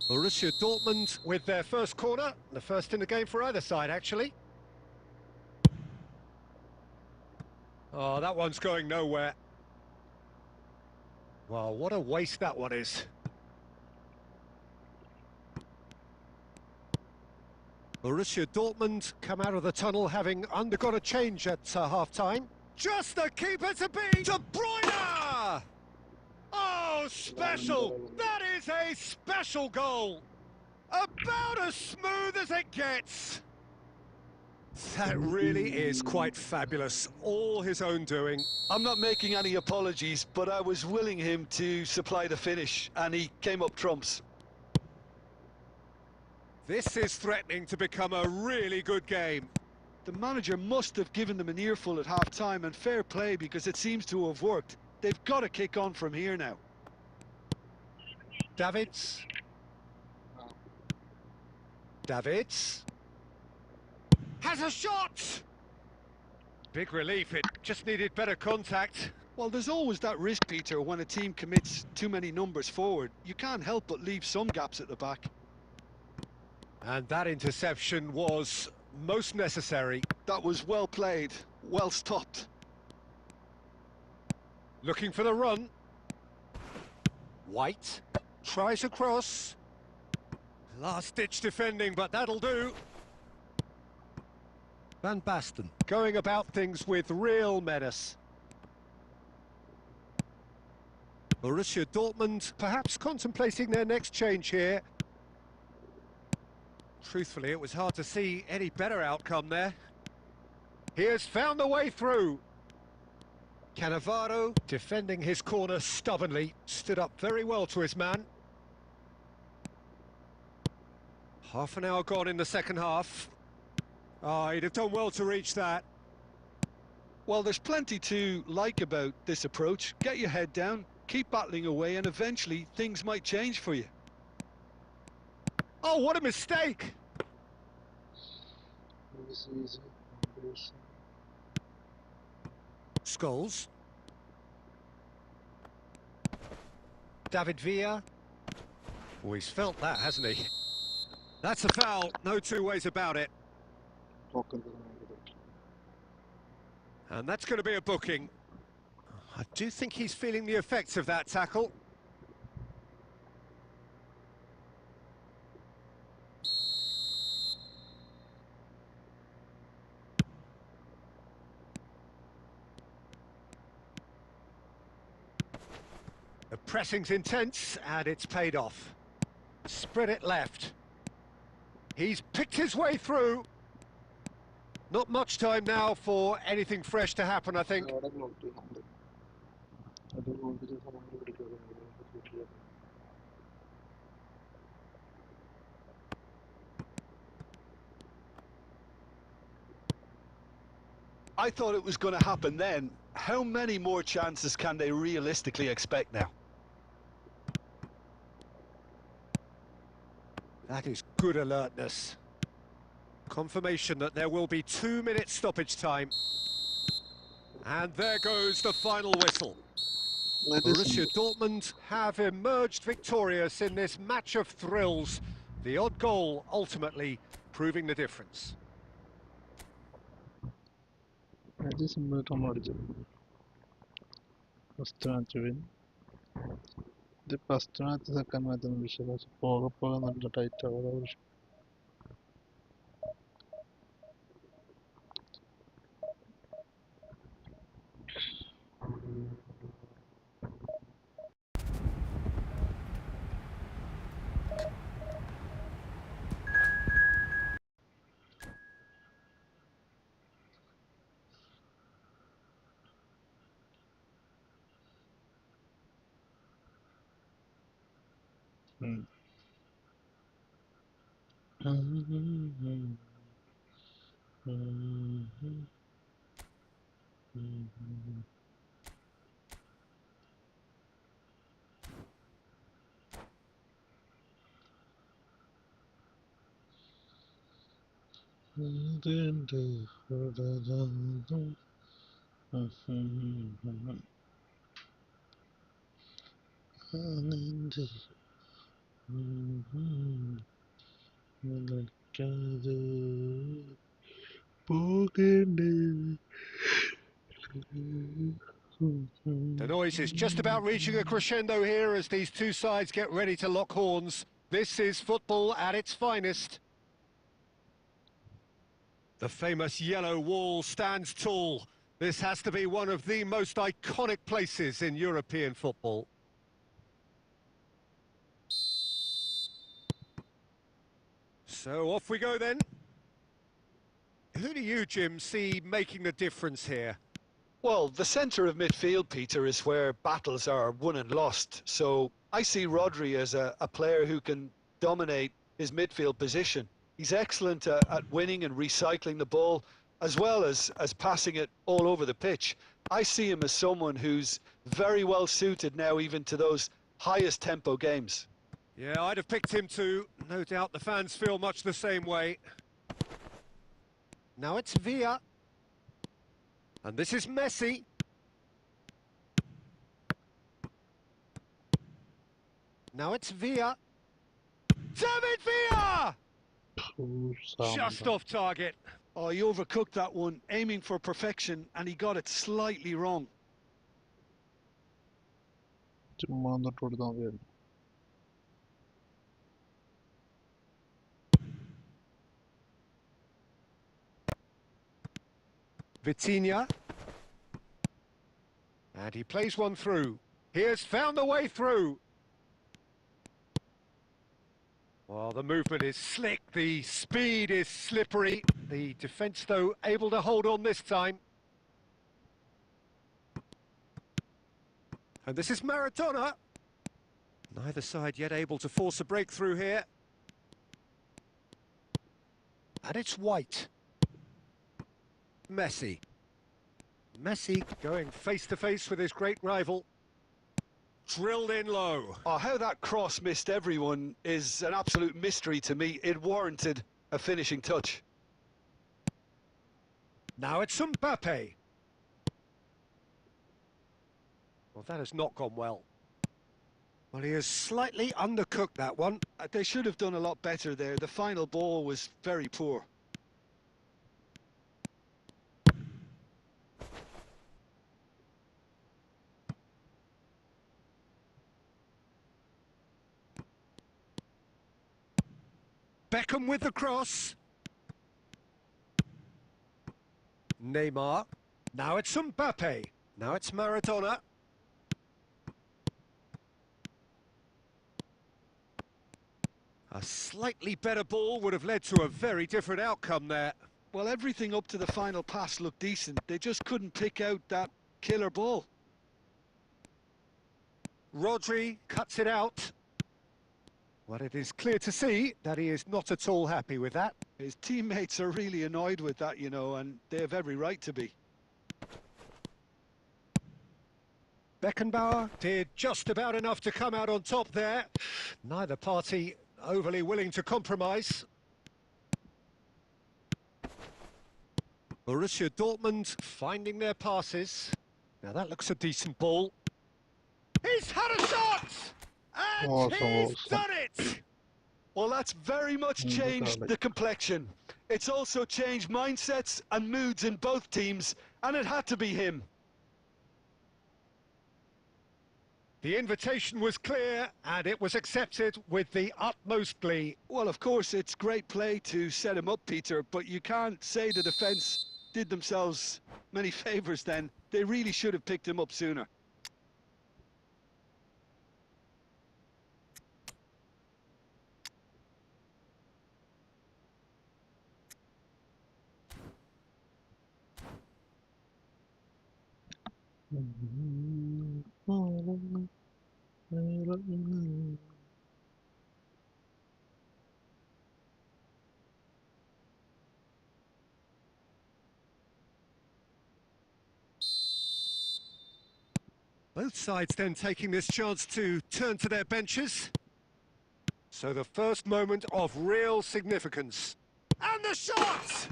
Speaker 2: Borussia Dortmund with their first corner, the first in the game for either side, actually. Oh, that one's going nowhere. Well, what a waste that one is. Borussia Dortmund come out of the tunnel having undergone a change at half-time. Just the keeper to beat! De Bruyne! Oh, special! That is a special goal! About as smooth as it gets! That really is quite fabulous. All his own doing.
Speaker 3: I'm not making any apologies, but I was willing him to supply the finish, and he came up trumps.
Speaker 2: This is threatening to become a really good game.
Speaker 3: The manager must have given them an earful at half-time, and fair play, because it seems to have worked. They've got to kick on from here now.
Speaker 2: Davids. Davids. Has a shot! Big relief, it just needed better contact.
Speaker 3: Well, there's always that risk, Peter, when a team commits too many numbers forward. You can't help but leave some gaps at the back.
Speaker 2: And that interception was most necessary.
Speaker 3: That was well played, well stopped.
Speaker 2: Looking for the run. White tries a cross. Last-ditch defending, but that'll do. Van Basten going about things with real menace. Borussia Dortmund perhaps contemplating their next change here. Truthfully, it was hard to see any better outcome there. He has found the way through. Cannavaro, defending his corner stubbornly, stood up very well to his man. Half an hour gone in the second half. Oh, he'd have done well to reach that.
Speaker 3: Well, there's plenty to like about this approach. Get your head down, keep battling away, and eventually things might change for you.
Speaker 2: Oh, what a mistake! Scholes. David Villa. Oh, he's felt that, hasn't he? That's a foul, no two ways about it. And that's going to be a booking. I do think he's feeling the effects of that tackle. The pressing's intense, and it's paid off. Spread it left. He's picked his way through. Not much time now for anything fresh to happen, I think.
Speaker 3: I thought it was going to happen then. How many more chances can they realistically expect now?
Speaker 2: That is good alertness. Confirmation that there will be 2 minutes stoppage time. And there goes the final whistle. Borussia Dortmund have emerged victorious in this match of thrills. The odd goal ultimately proving the difference.
Speaker 1: First match win. The first match, second match, and we should tight. Mm.
Speaker 2: The noise is just about reaching a crescendo here as these two sides get ready to lock horns. This is football at its finest. The famous yellow wall stands tall. This has to be one of the most iconic places in European football. So off we go then. Who do you, Jim, see making the difference here?
Speaker 3: Well, the centre of midfield, Peter, is where battles are won and lost. So I see Rodri as a player who can dominate his midfield position. He's excellent at winning and recycling the ball, as well as passing it all over the pitch. I see him as someone who's very well suited now even to those highest tempo games.
Speaker 2: Yeah, I'd have picked him too. No doubt the fans feel much the same way. Now it's Villa. And this is Messi. Now it's Villa. David Villa! Just off target.
Speaker 3: Oh, he overcooked that one, aiming for perfection, and he got it slightly wrong.
Speaker 2: Vitinha. And he plays one through. He has found the way through. Well, the movement is slick, the speed is slippery. The defence, though, able to hold on this time. And this is Maradona. Neither side yet able to force a breakthrough here. And it's White. Messi. Messi going face-to-face with his great rival. Drilled in low.
Speaker 3: Oh, how that cross missed everyone is an absolute mystery to me. It warranted a finishing touch.
Speaker 2: Now it's Mbappe. Well, that has not gone well. Well, he has slightly undercooked that one.
Speaker 3: They should have done a lot better there. The final ball was very poor.
Speaker 2: Beckham with the cross. Neymar. Now it's Mbappe. Now it's Maradona. A slightly better ball would have led to a very different outcome there.
Speaker 3: Well, everything up to the final pass looked decent. They just couldn't pick out that killer ball.
Speaker 2: Rodri cuts it out. Well, it is clear to see that he is not at all happy with that.
Speaker 3: His teammates are really annoyed with that, you know, and they have every right to be.
Speaker 2: Beckenbauer did just about enough to come out on top there. Neither party overly willing to compromise. Borussia Dortmund finding their passes. Now that looks a decent ball. He's had a shot! And he's done it!
Speaker 3: Well, that's very much changed the complexion. It's also changed mindsets and moods in both teams, and it had to be him.
Speaker 2: The invitation was clear, and it was accepted with the utmost glee.
Speaker 3: Well, of course, it's great play to set him up, Peter, but you can't say the defence did themselves many favours then. They really should have picked him up sooner.
Speaker 2: Both sides then taking this chance to turn to their benches. So the first moment of real significance. And the shot!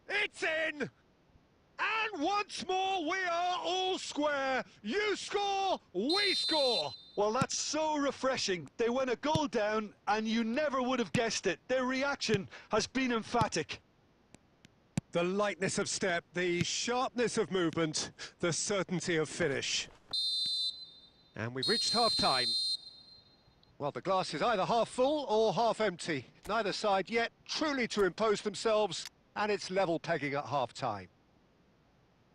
Speaker 2: It's in! And once more we are all square. You score, we score.
Speaker 3: Well, that's so refreshing. They went a goal down and you never would have guessed it. Their reaction has been emphatic.
Speaker 2: The lightness of step, the sharpness of movement, the certainty of finish. And we've reached half-time. Well, the glass is either half full or half empty. Neither side yet truly to impose themselves, and it's level pegging at half-time.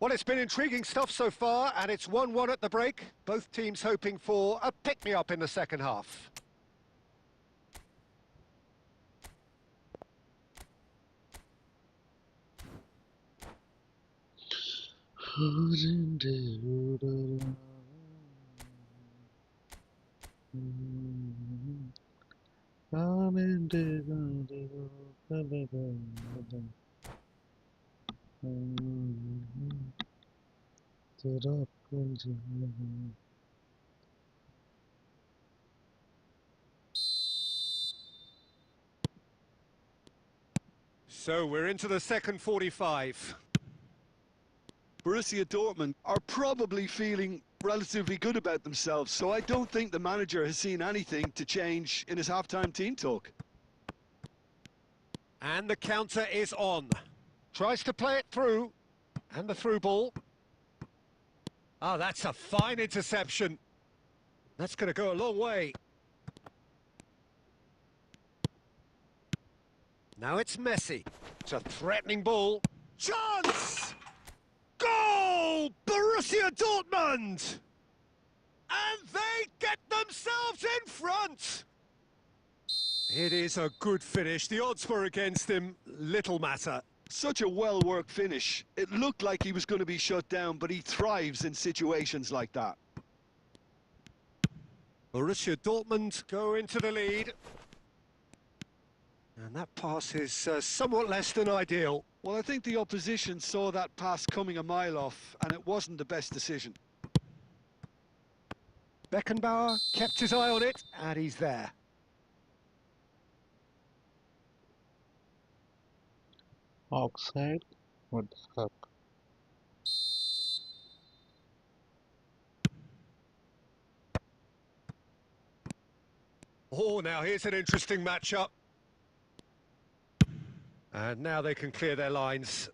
Speaker 2: Well, it's been intriguing stuff so far, and it's 1-1 at the break. Both teams hoping for a pick-me-up in the second half. So we're into the second 45.
Speaker 3: Borussia Dortmund are probably feeling relatively good about themselves, so I don't think the manager has seen anything to change in his half-time team talk.
Speaker 2: And the counter is on. Tries to play it through. And the through ball. Ah, that's a fine interception. That's going to go a long way. Now it's Messi. It's a threatening ball. Chance! Goal! Borussia Dortmund! And they get themselves in front! It is a good finish. The odds were against him. Little matter.
Speaker 3: Such a well-worked finish. It looked like he was going to be shut down, but he thrives in situations like that.
Speaker 2: Borussia Dortmund go into the lead. And that pass is somewhat less than ideal.
Speaker 3: Well, I think the opposition saw that pass coming a mile off, and it wasn't the best decision.
Speaker 2: Beckenbauer kept his eye on it, and he's there.
Speaker 1: Offside? What the fuck?
Speaker 2: Oh, now here's an interesting matchup. And now they can clear their lines.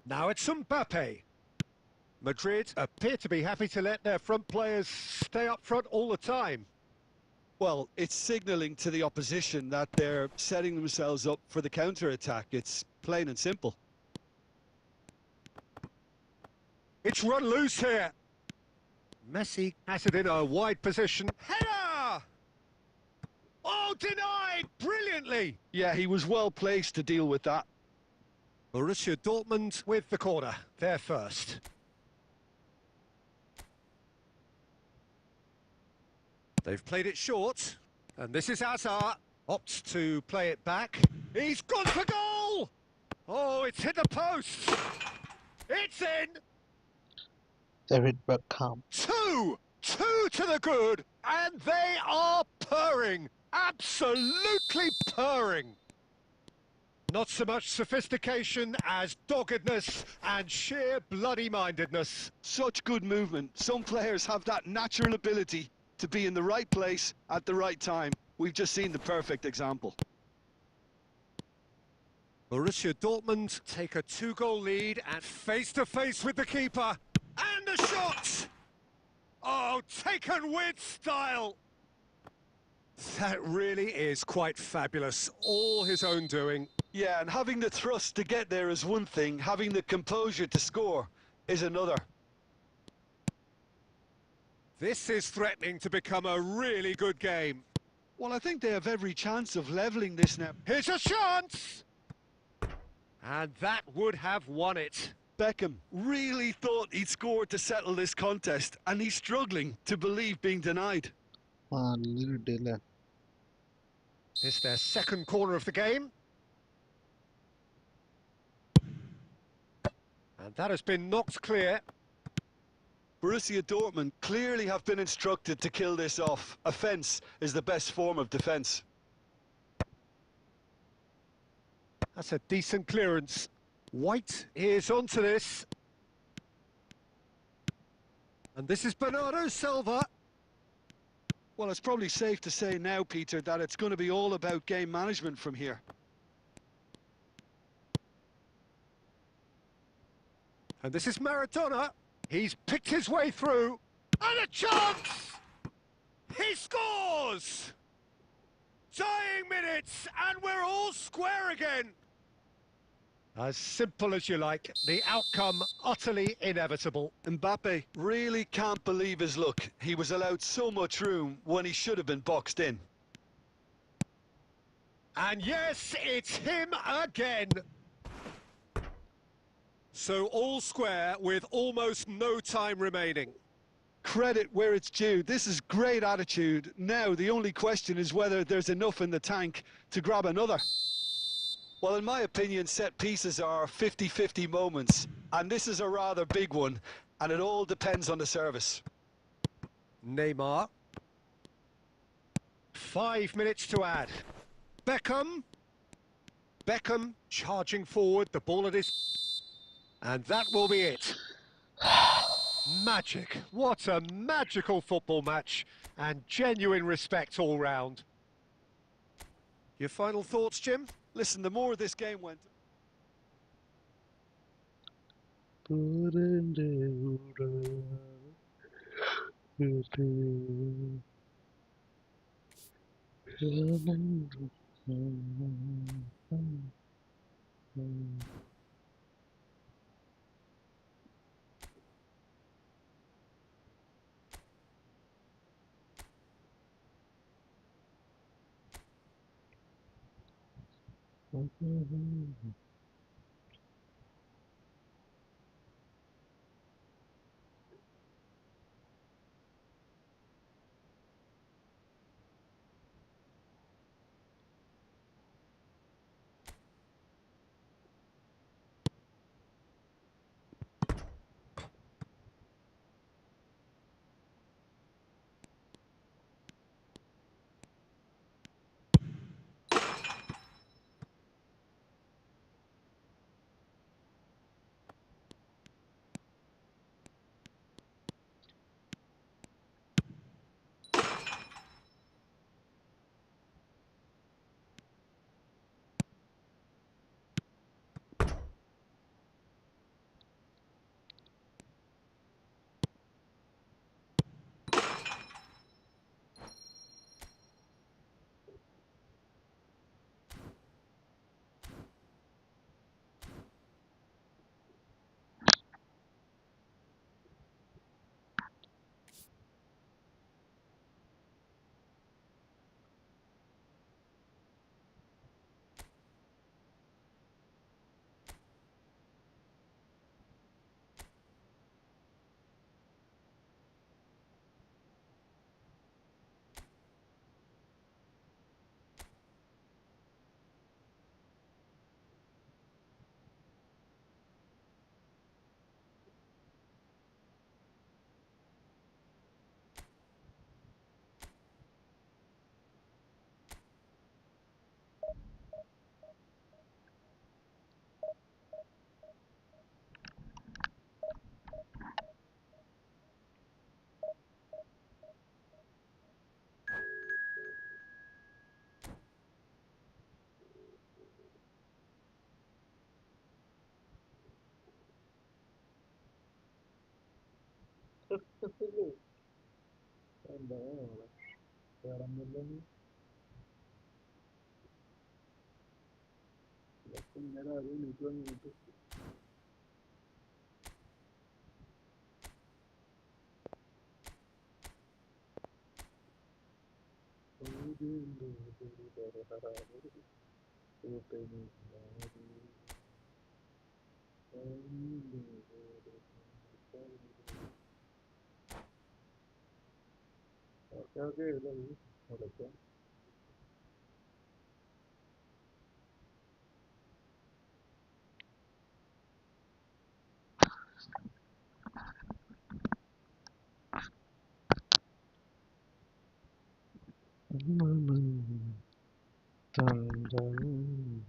Speaker 2: Now it's Mbappe. Madrid appear to be happy to let their front players stay up front all the time.
Speaker 3: Well, it's signalling to the opposition that they're setting themselves up for the counter-attack. It's plain and simple.
Speaker 2: It's run loose here. Messi has it in a wide position. Header! Oh, denied brilliantly.
Speaker 3: Yeah, he was well placed to deal with that.
Speaker 2: Borussia Dortmund with the corner. They're first. They've played it short, and this is Hazard. Opts to play it back. He's gone for goal! Oh, it's hit the post! It's in!
Speaker 1: David Beckham.
Speaker 2: Two to the good, and they are purring. Absolutely purring. Not so much sophistication as doggedness and sheer bloody-mindedness.
Speaker 3: Such good movement. Some players have that natural ability to be in the right place at the right time. We've just seen the perfect example.
Speaker 2: Borussia Dortmund take a 2-goal lead and face-to-face with the keeper. And the shot! Oh, taken with style! That really is quite fabulous. All his own doing.
Speaker 3: Yeah, and having the thrust to get there is one thing. Having the composure to score is another.
Speaker 2: This is threatening to become a really good game.
Speaker 3: Well, I think they have every chance of levelling this now.
Speaker 2: Here's a chance! And that would have won it.
Speaker 3: Beckham really thought he'd scored to settle this contest, and he's struggling to believe being denied.
Speaker 1: Little delay.
Speaker 2: It's their second corner of the game. And that has been knocked clear.
Speaker 3: Borussia Dortmund clearly have been instructed to kill this off. Offence is the best form of defence.
Speaker 2: That's a decent clearance. White is onto this. And this is Bernardo Silva.
Speaker 3: Well, it's probably safe to say now, Peter, that it's going to be all about game management from here.
Speaker 2: And this is Maradona. He's picked his way through. And a chance! He scores! Dying minutes, and we're all square again. As simple as you like, the outcome utterly inevitable.
Speaker 3: Mbappe really can't believe his luck. He was allowed so much room when he should have been boxed in.
Speaker 2: And yes, it's him again. So all square with almost no time remaining.
Speaker 3: Credit where it's due. This is great attitude. Now, the only question is whether there's enough in the tank to grab another. Well, in my opinion, set pieces are 50-50 moments, and this is a rather big one, and it all depends on the service.
Speaker 2: Neymar. 5 minutes to add. Beckham. Beckham charging forward, the ball at his... And that will be it. Magic. What a magical football match, and genuine respect all round. Your final thoughts, Jim?
Speaker 3: Listen, the more this game went...
Speaker 1: Dun, dun.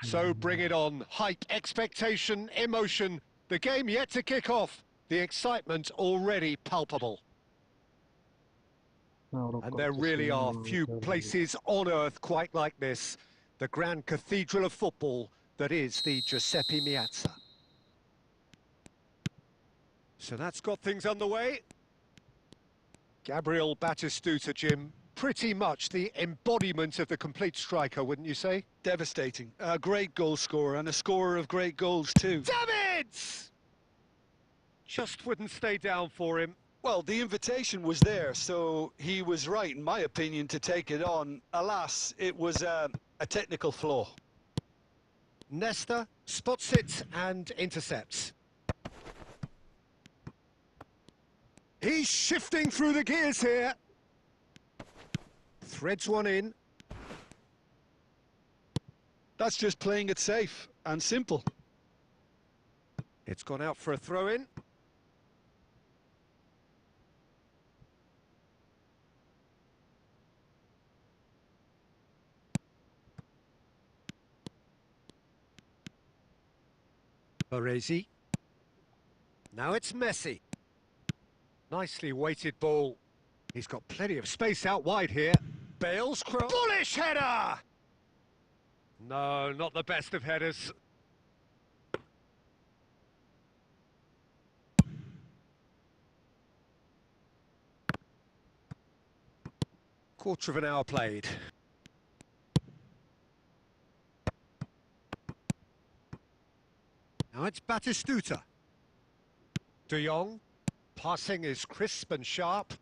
Speaker 2: So bring it on. Hype, expectation, emotion. The game yet to kick off. The excitement already palpable. And there really are few places on earth quite like this. The grand cathedral of football that is the Giuseppe Meazza. So that's got things underway. Gabriel Batistuta, Jim, pretty much the embodiment of the complete striker, wouldn't you say?
Speaker 3: Devastating. A great goal scorer and a scorer of great goals too.
Speaker 2: Davids! Just wouldn't stay down for him.
Speaker 3: Well, the invitation was there, so he was right, in my opinion, to take it on. Alas, it was a technical flaw.
Speaker 2: Nesta spots it and intercepts. He's shifting through the gears here. Threads one in.
Speaker 3: That's just playing it safe and simple.
Speaker 2: It's gone out for a throw-in. Baresi. Now it's Messi. Nicely weighted ball. He's got plenty of space out wide here. Bale's cross. Bullish header! No, not the best of headers. Quarter of an hour played. Now it's Batistuta. De Jong. Passing is crisp and sharp.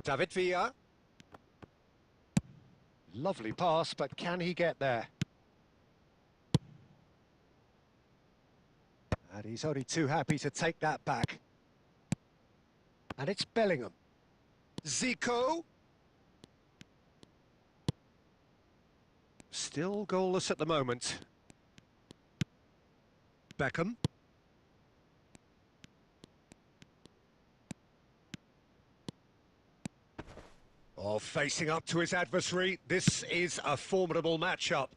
Speaker 2: David Villa. Lovely pass, but can he get there? And he's only too happy to take that back. And it's Bellingham. Zico. Still goalless at the moment. Beckham. Oh, facing up to his adversary, this is a formidable matchup.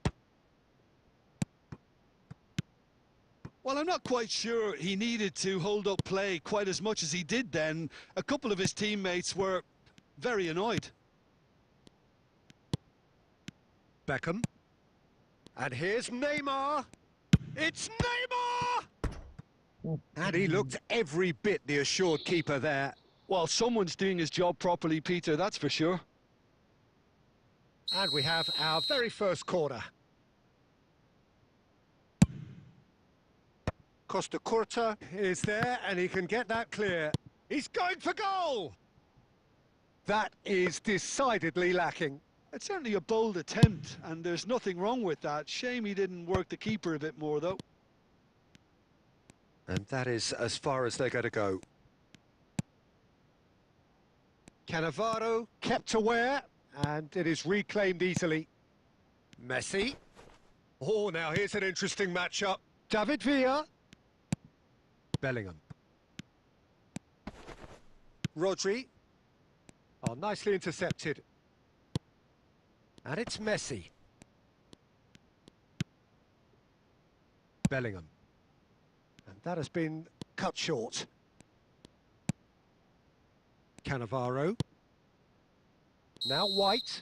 Speaker 3: Well, I'm not quite sure he needed to hold up play quite as much as he did then. A couple of his teammates were very annoyed.
Speaker 2: Beckham. And here's Neymar. It's Neymar! And he looked every bit the assured keeper there.
Speaker 3: Well, someone's doing his job properly, Peter, that's for sure.
Speaker 2: And we have our very first corner. Costa Curta is there, and he can get that clear. He's going for goal! That is decidedly lacking.
Speaker 3: It's certainly a bold attempt, and there's nothing wrong with that. Shame he didn't work the keeper a bit more, though.
Speaker 2: And that is as far as they're going to go. Cannavaro kept aware, and it is reclaimed easily. Messi. Oh, now here's an interesting matchup. David Villa. Bellingham. Rodri. Oh, nicely intercepted. And it's Messi. Bellingham. And that has been cut short. Cannavaro. Now White.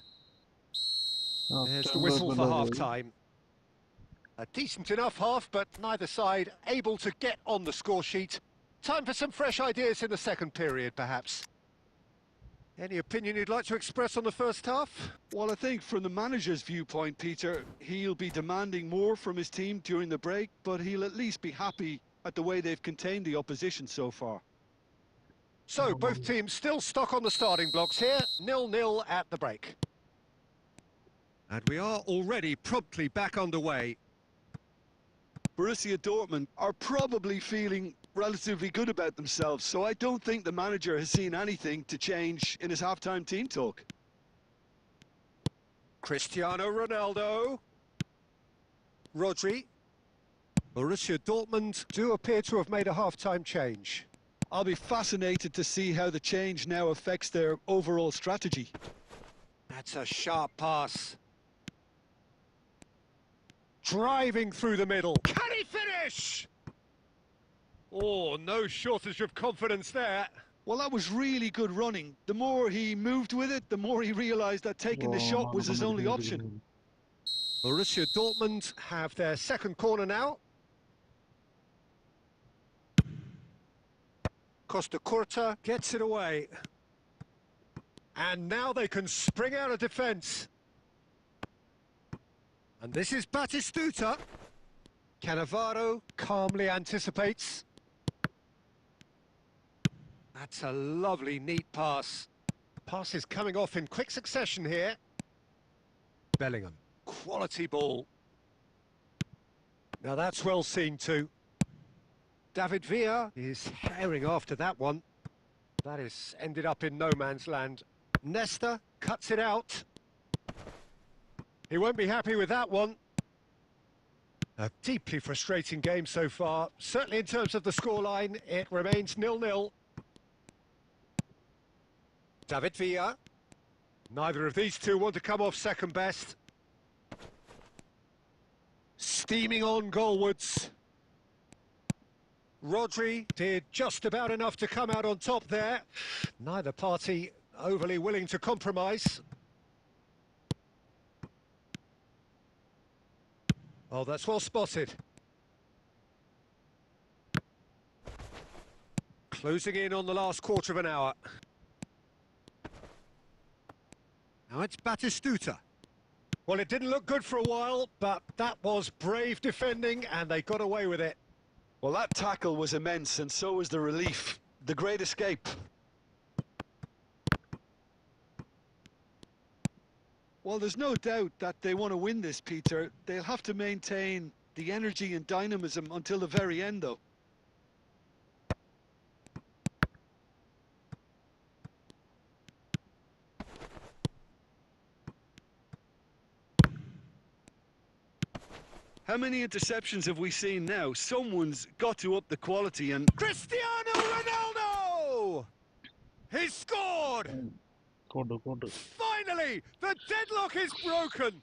Speaker 2: There's the whistle for half-time. A decent enough half, but neither side able to get on the score sheet. Time for some fresh ideas in the second period, perhaps. Any opinion you'd like to express on the first half?
Speaker 3: Well, I think from the manager's viewpoint, Peter, he'll be demanding more from his team during the break, but he'll at least be happy at the way they've contained the opposition so far.
Speaker 2: So, both teams still stuck on the starting blocks here, 0-0 at the break. And we are already promptly back underway.
Speaker 3: Borussia Dortmund are probably feeling relatively good about themselves, so I don't think the manager has seen anything to change in his half-time team talk.
Speaker 2: Cristiano Ronaldo. Rodri. Borussia Dortmund do appear to have made a half-time change.
Speaker 3: I'll be fascinated to see how the change now affects their overall strategy.
Speaker 2: That's a sharp pass. Driving through the middle. Can he finish? Oh, no shortage of confidence there.
Speaker 3: Well, that was really good running. The more he moved with it, the more he realised that taking the shot was his only option.
Speaker 2: Borussia Dortmund have their second corner now. Costa Curta gets it away. And now they can spring out of defence. And this is Batistuta. Cannavaro calmly anticipates. That's a lovely, neat pass. Pass is coming off in quick succession here. Bellingham. Quality ball. Now that's well seen too. David Villa is herring after that one. That is ended up in no man's land. Nesta cuts it out. He won't be happy with that one. A deeply frustrating game so far. Certainly in terms of the scoreline, it remains 0-0. David Villa. Neither of these two want to come off second best. Steaming on goalwards. Rodri did just about enough to come out on top there. Neither party overly willing to compromise. Oh, that's well spotted. Closing in on the last quarter of an hour. Now it's Batistuta. Well, it didn't look good for a while, but that was brave defending and they got away with it.
Speaker 3: Well, that tackle was immense, and so was the relief. The great escape. Well, there's no doubt that they want to win this, Peter. They'll have to maintain the energy and dynamism until the very end, though. How many interceptions have we seen now? Someone's got to up the quality, and
Speaker 2: Cristiano Ronaldo! He's scored! Finally, the deadlock is broken!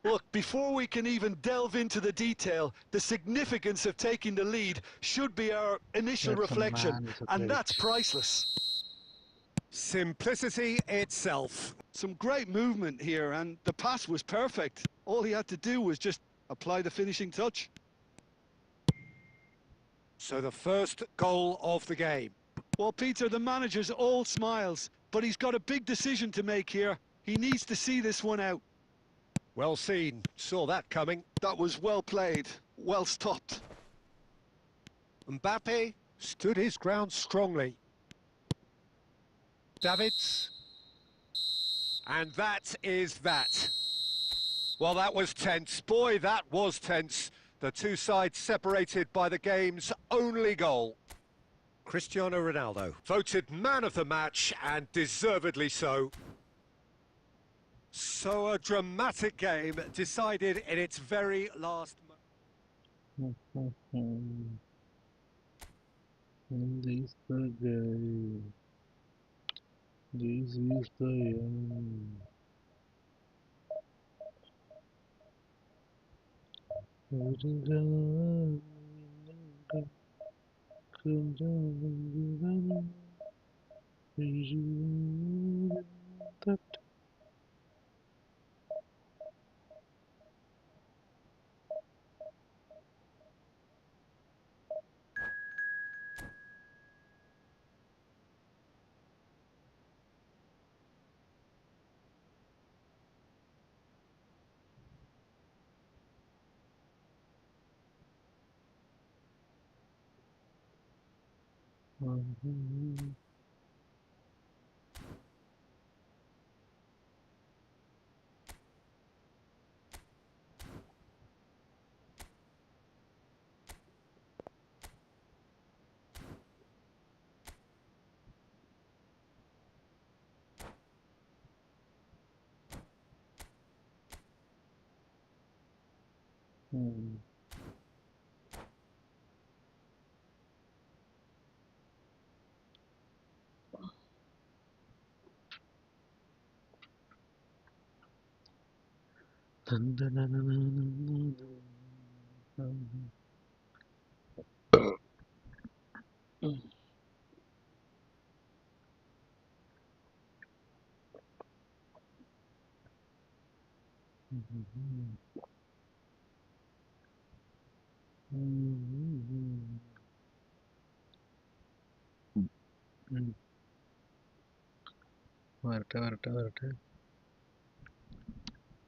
Speaker 3: look, before we can even delve into the detail, the significance of taking the lead should be our initial reflection, and that's priceless.
Speaker 2: Simplicity itself.
Speaker 3: Some great movement here, and the pass was perfect. All he had to do was just apply the finishing touch.
Speaker 2: So the first goal of the game.
Speaker 3: Well, Peter, the manager's all smiles, but he's got a big decision to make here. He needs to see this one out.
Speaker 2: Well seen. Saw that coming.
Speaker 3: That was well played, well stopped.
Speaker 2: Mbappe stood his ground strongly. Davids. And that is that. Well, that was tense. Boy, that was tense. The two sides separated by the game's only goal. Cristiano Ronaldo, voted man of the match, and deservedly so. So a dramatic game decided in its very last moment.
Speaker 1: This is the game. This is the end.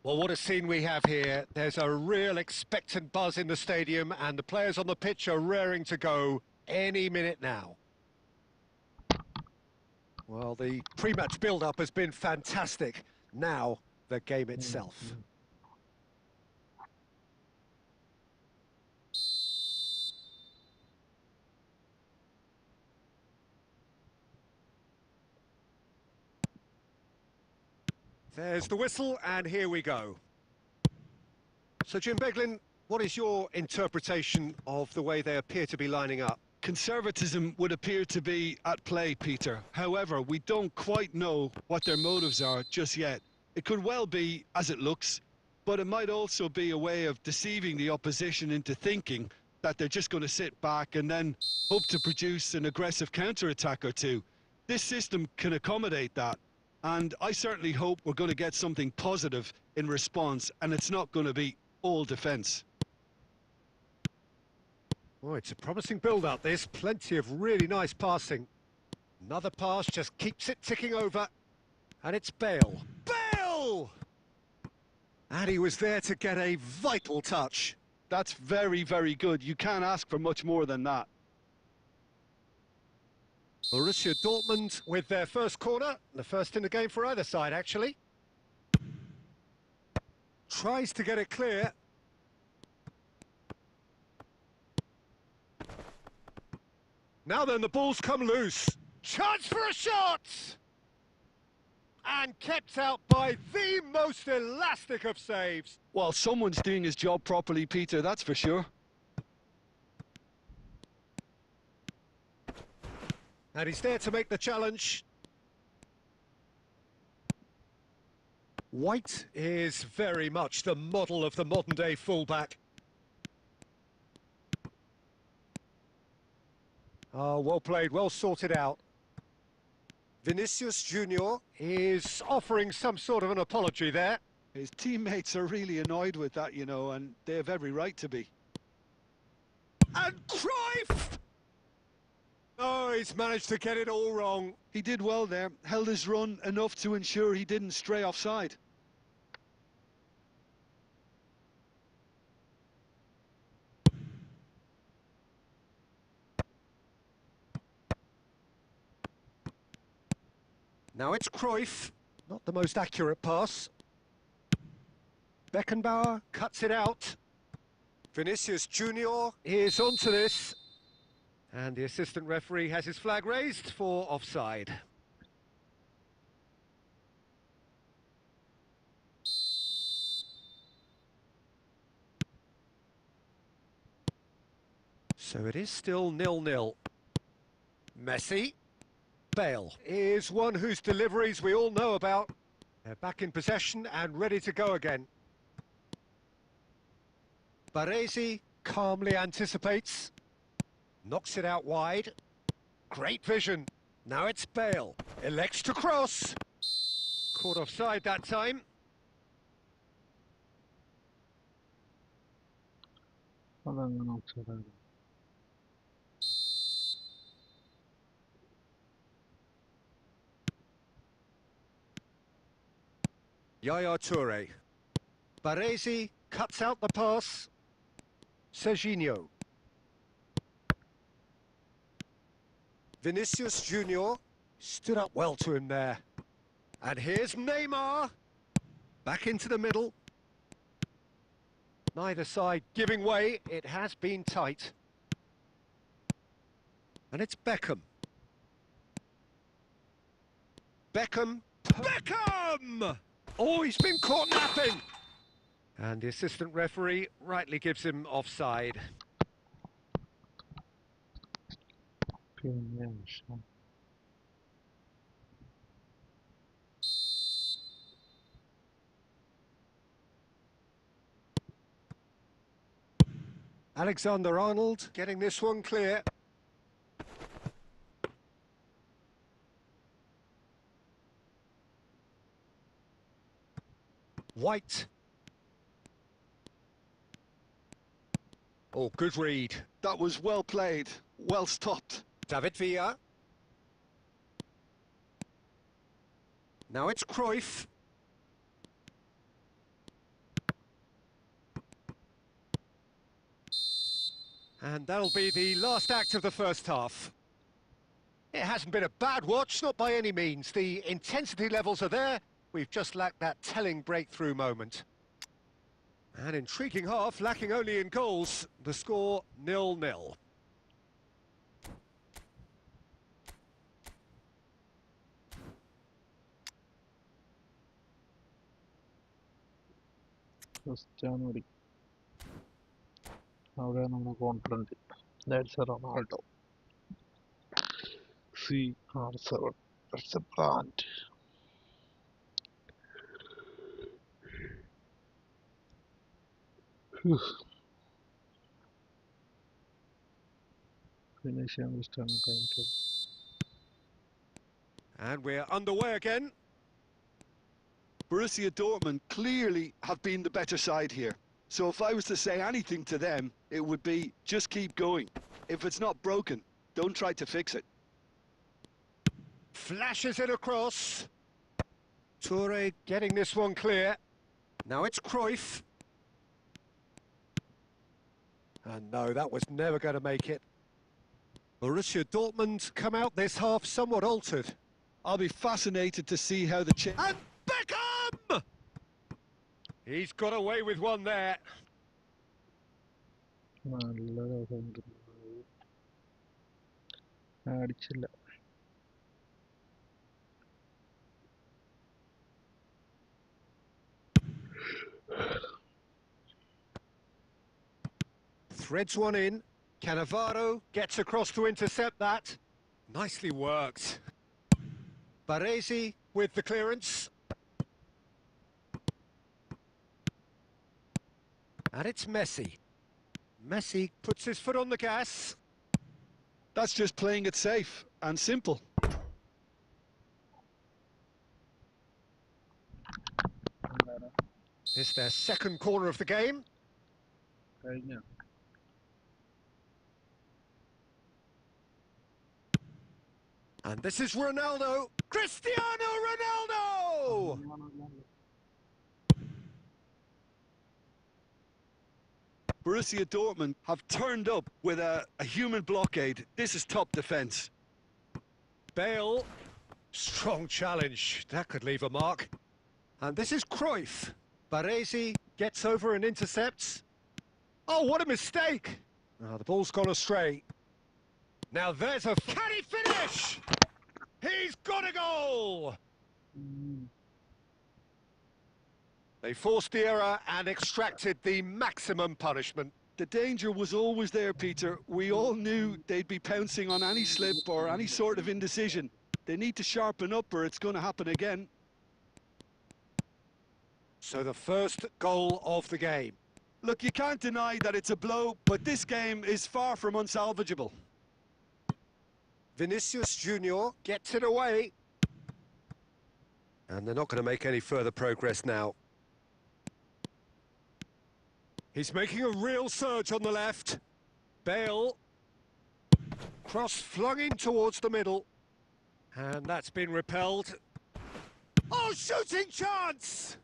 Speaker 2: Well, what a scene we have here. There's a real expectant buzz in the stadium, and the players on the pitch are raring to go any minute now. Well, the pre-match build-up has been fantastic. Now, the game itself. There's the whistle, and here we go. So, Jim Beglin, what is your interpretation of the way they appear to be lining up?
Speaker 3: Conservatism would appear to be at play, Peter. However, we don't quite know what their motives are just yet. It could well be as it looks, but it might also be a way of deceiving the opposition into thinking that they're just going to sit back and then hope to produce an aggressive counter-attack or two. This system can accommodate that, and I certainly hope we're going to get something positive in response, and it's not going to be all defence.
Speaker 2: Oh, it's a promising build-up, this. Plenty of really nice passing. Another pass just keeps it ticking over. And it's Bale. Bale! And he was there to get a vital touch.
Speaker 3: That's very, very good. You can't ask for much more than that.
Speaker 2: Borussia Dortmund with their first corner. The first in the game for either side, actually. Tries to get it clear. Now then, the ball's come loose. Chance for a shot! And kept out by the most elastic of saves.
Speaker 3: Well, someone's doing his job properly, Peter, that's for sure.
Speaker 2: And he's there to make the challenge. White is very much the model of the modern-day fullback. Oh, well played, well sorted out. Vinicius Junior is offering some sort of an apology there.
Speaker 3: His teammates are really annoyed with that, you know, and they have every right to be.
Speaker 2: And Cruyff! Oh, he's managed to get it all wrong.
Speaker 3: He did well there, held his run enough to ensure he didn't stray offside.
Speaker 2: Now it's Cruyff, not the most accurate pass. Beckenbauer cuts it out. Vinicius Junior is onto this. And the assistant referee has his flag raised for offside. So it is still 0-0. Messi. Bale is one whose deliveries we all know about. They're back in possession and ready to go again. Baresi calmly anticipates. Knocks it out wide. Great vision. Now it's Bale. Elects to cross. Caught offside that time. Yaya Toure. Baresi cuts out the pass. Serginho. Vinicius Junior stood up well to him there. And here's Neymar. Back into the middle. Neither side giving way. It has been tight. And it's Beckham. Beckham. Beckham! Oh, he's been caught napping! And the assistant referee rightly gives him offside. Alexander-Arnold getting this one clear. White. Oh, good read.
Speaker 3: That was well played, well stopped.
Speaker 2: David Villa. Now it's Cruyff. And that'll be the last act of the first half. It hasn't been a bad watch, not by any means. The intensity levels are there. We've just lacked that telling breakthrough moment. An intriguing half, lacking only in goals. The score 0-0.
Speaker 1: January. Now we are confident. That's a Ronaldo. CR7. That's a brand. Finishing this time going to.
Speaker 2: And we're underway again.
Speaker 3: Borussia Dortmund clearly have been the better side here. So if I was to say anything to them, it would be just keep going. If it's not broken, don't try to fix it.
Speaker 2: Flashes it across. Toure getting this one clear. Now it's Cruyff. And no, that was never going to make it. Borussia Dortmund come out this half somewhat altered.
Speaker 3: I'll be fascinated to see how the
Speaker 2: And Beckham! He's got away with one there. Threads one in. Cannavaro gets across to intercept that. Nicely worked. Baresi with the clearance. And it's Messi. Messi puts his foot on the gas.
Speaker 3: That's just playing it safe and simple.
Speaker 2: It's their second corner of the game. And this is Ronaldo. Cristiano Ronaldo!
Speaker 3: Borussia Dortmund have turned up with a human blockade. This is top defence.
Speaker 2: Bale. Strong challenge. That could leave a mark. And this is Cruyff. Baresi gets over and intercepts. Oh, what a mistake! Oh, the ball's gone astray. Now there's a... Can he finish? He's got a goal! They forced the error and extracted the maximum punishment.
Speaker 3: The danger was always there, Peter. We all knew they'd be pouncing on any slip or any sort of indecision. They need to sharpen up or it's going to happen again.
Speaker 2: So the first goal of the game.
Speaker 3: Look, you can't deny that it's a blow, but this game is far from unsalvageable.
Speaker 2: Vinicius Junior gets it away. And they're not going to make any further progress now. He's making a real surge on the left. Bale. Cross flung in towards the middle. And that's been repelled. Oh, shooting chance!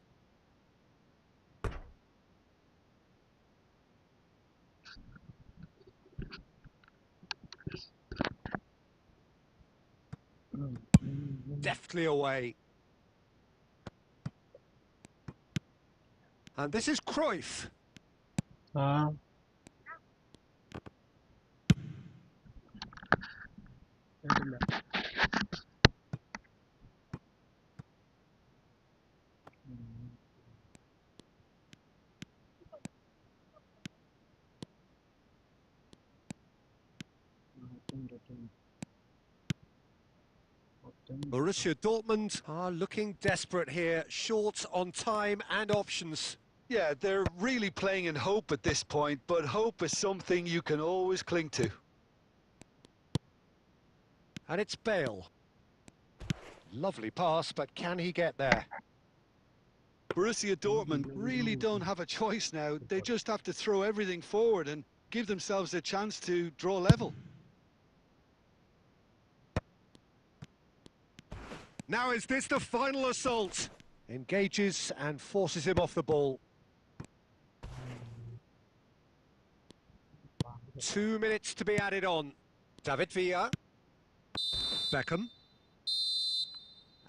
Speaker 2: Deftly away. And this is Cruyff. Borussia Dortmund are looking desperate here, short on time and options.
Speaker 3: Yeah, they're really playing in hope at this point, but hope is something you can always cling to.
Speaker 2: And it's Bale. Lovely pass, but can he get there?
Speaker 3: Borussia Dortmund really don't have a choice now. They just have to throw everything forward and give themselves a chance to draw level.
Speaker 2: Now is this the final assault? Engages and forces him off the ball. 2 minutes to be added on. David Villa. Beckham.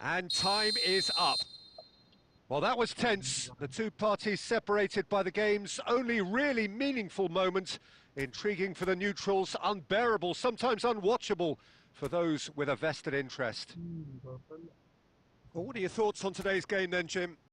Speaker 2: And time is up. Well, that was tense. The two parties separated by the game's only really meaningful moment. Intriguing for the neutrals, unbearable, sometimes unwatchable for those with a vested interest. Well, what are your thoughts on today's game then, Jim?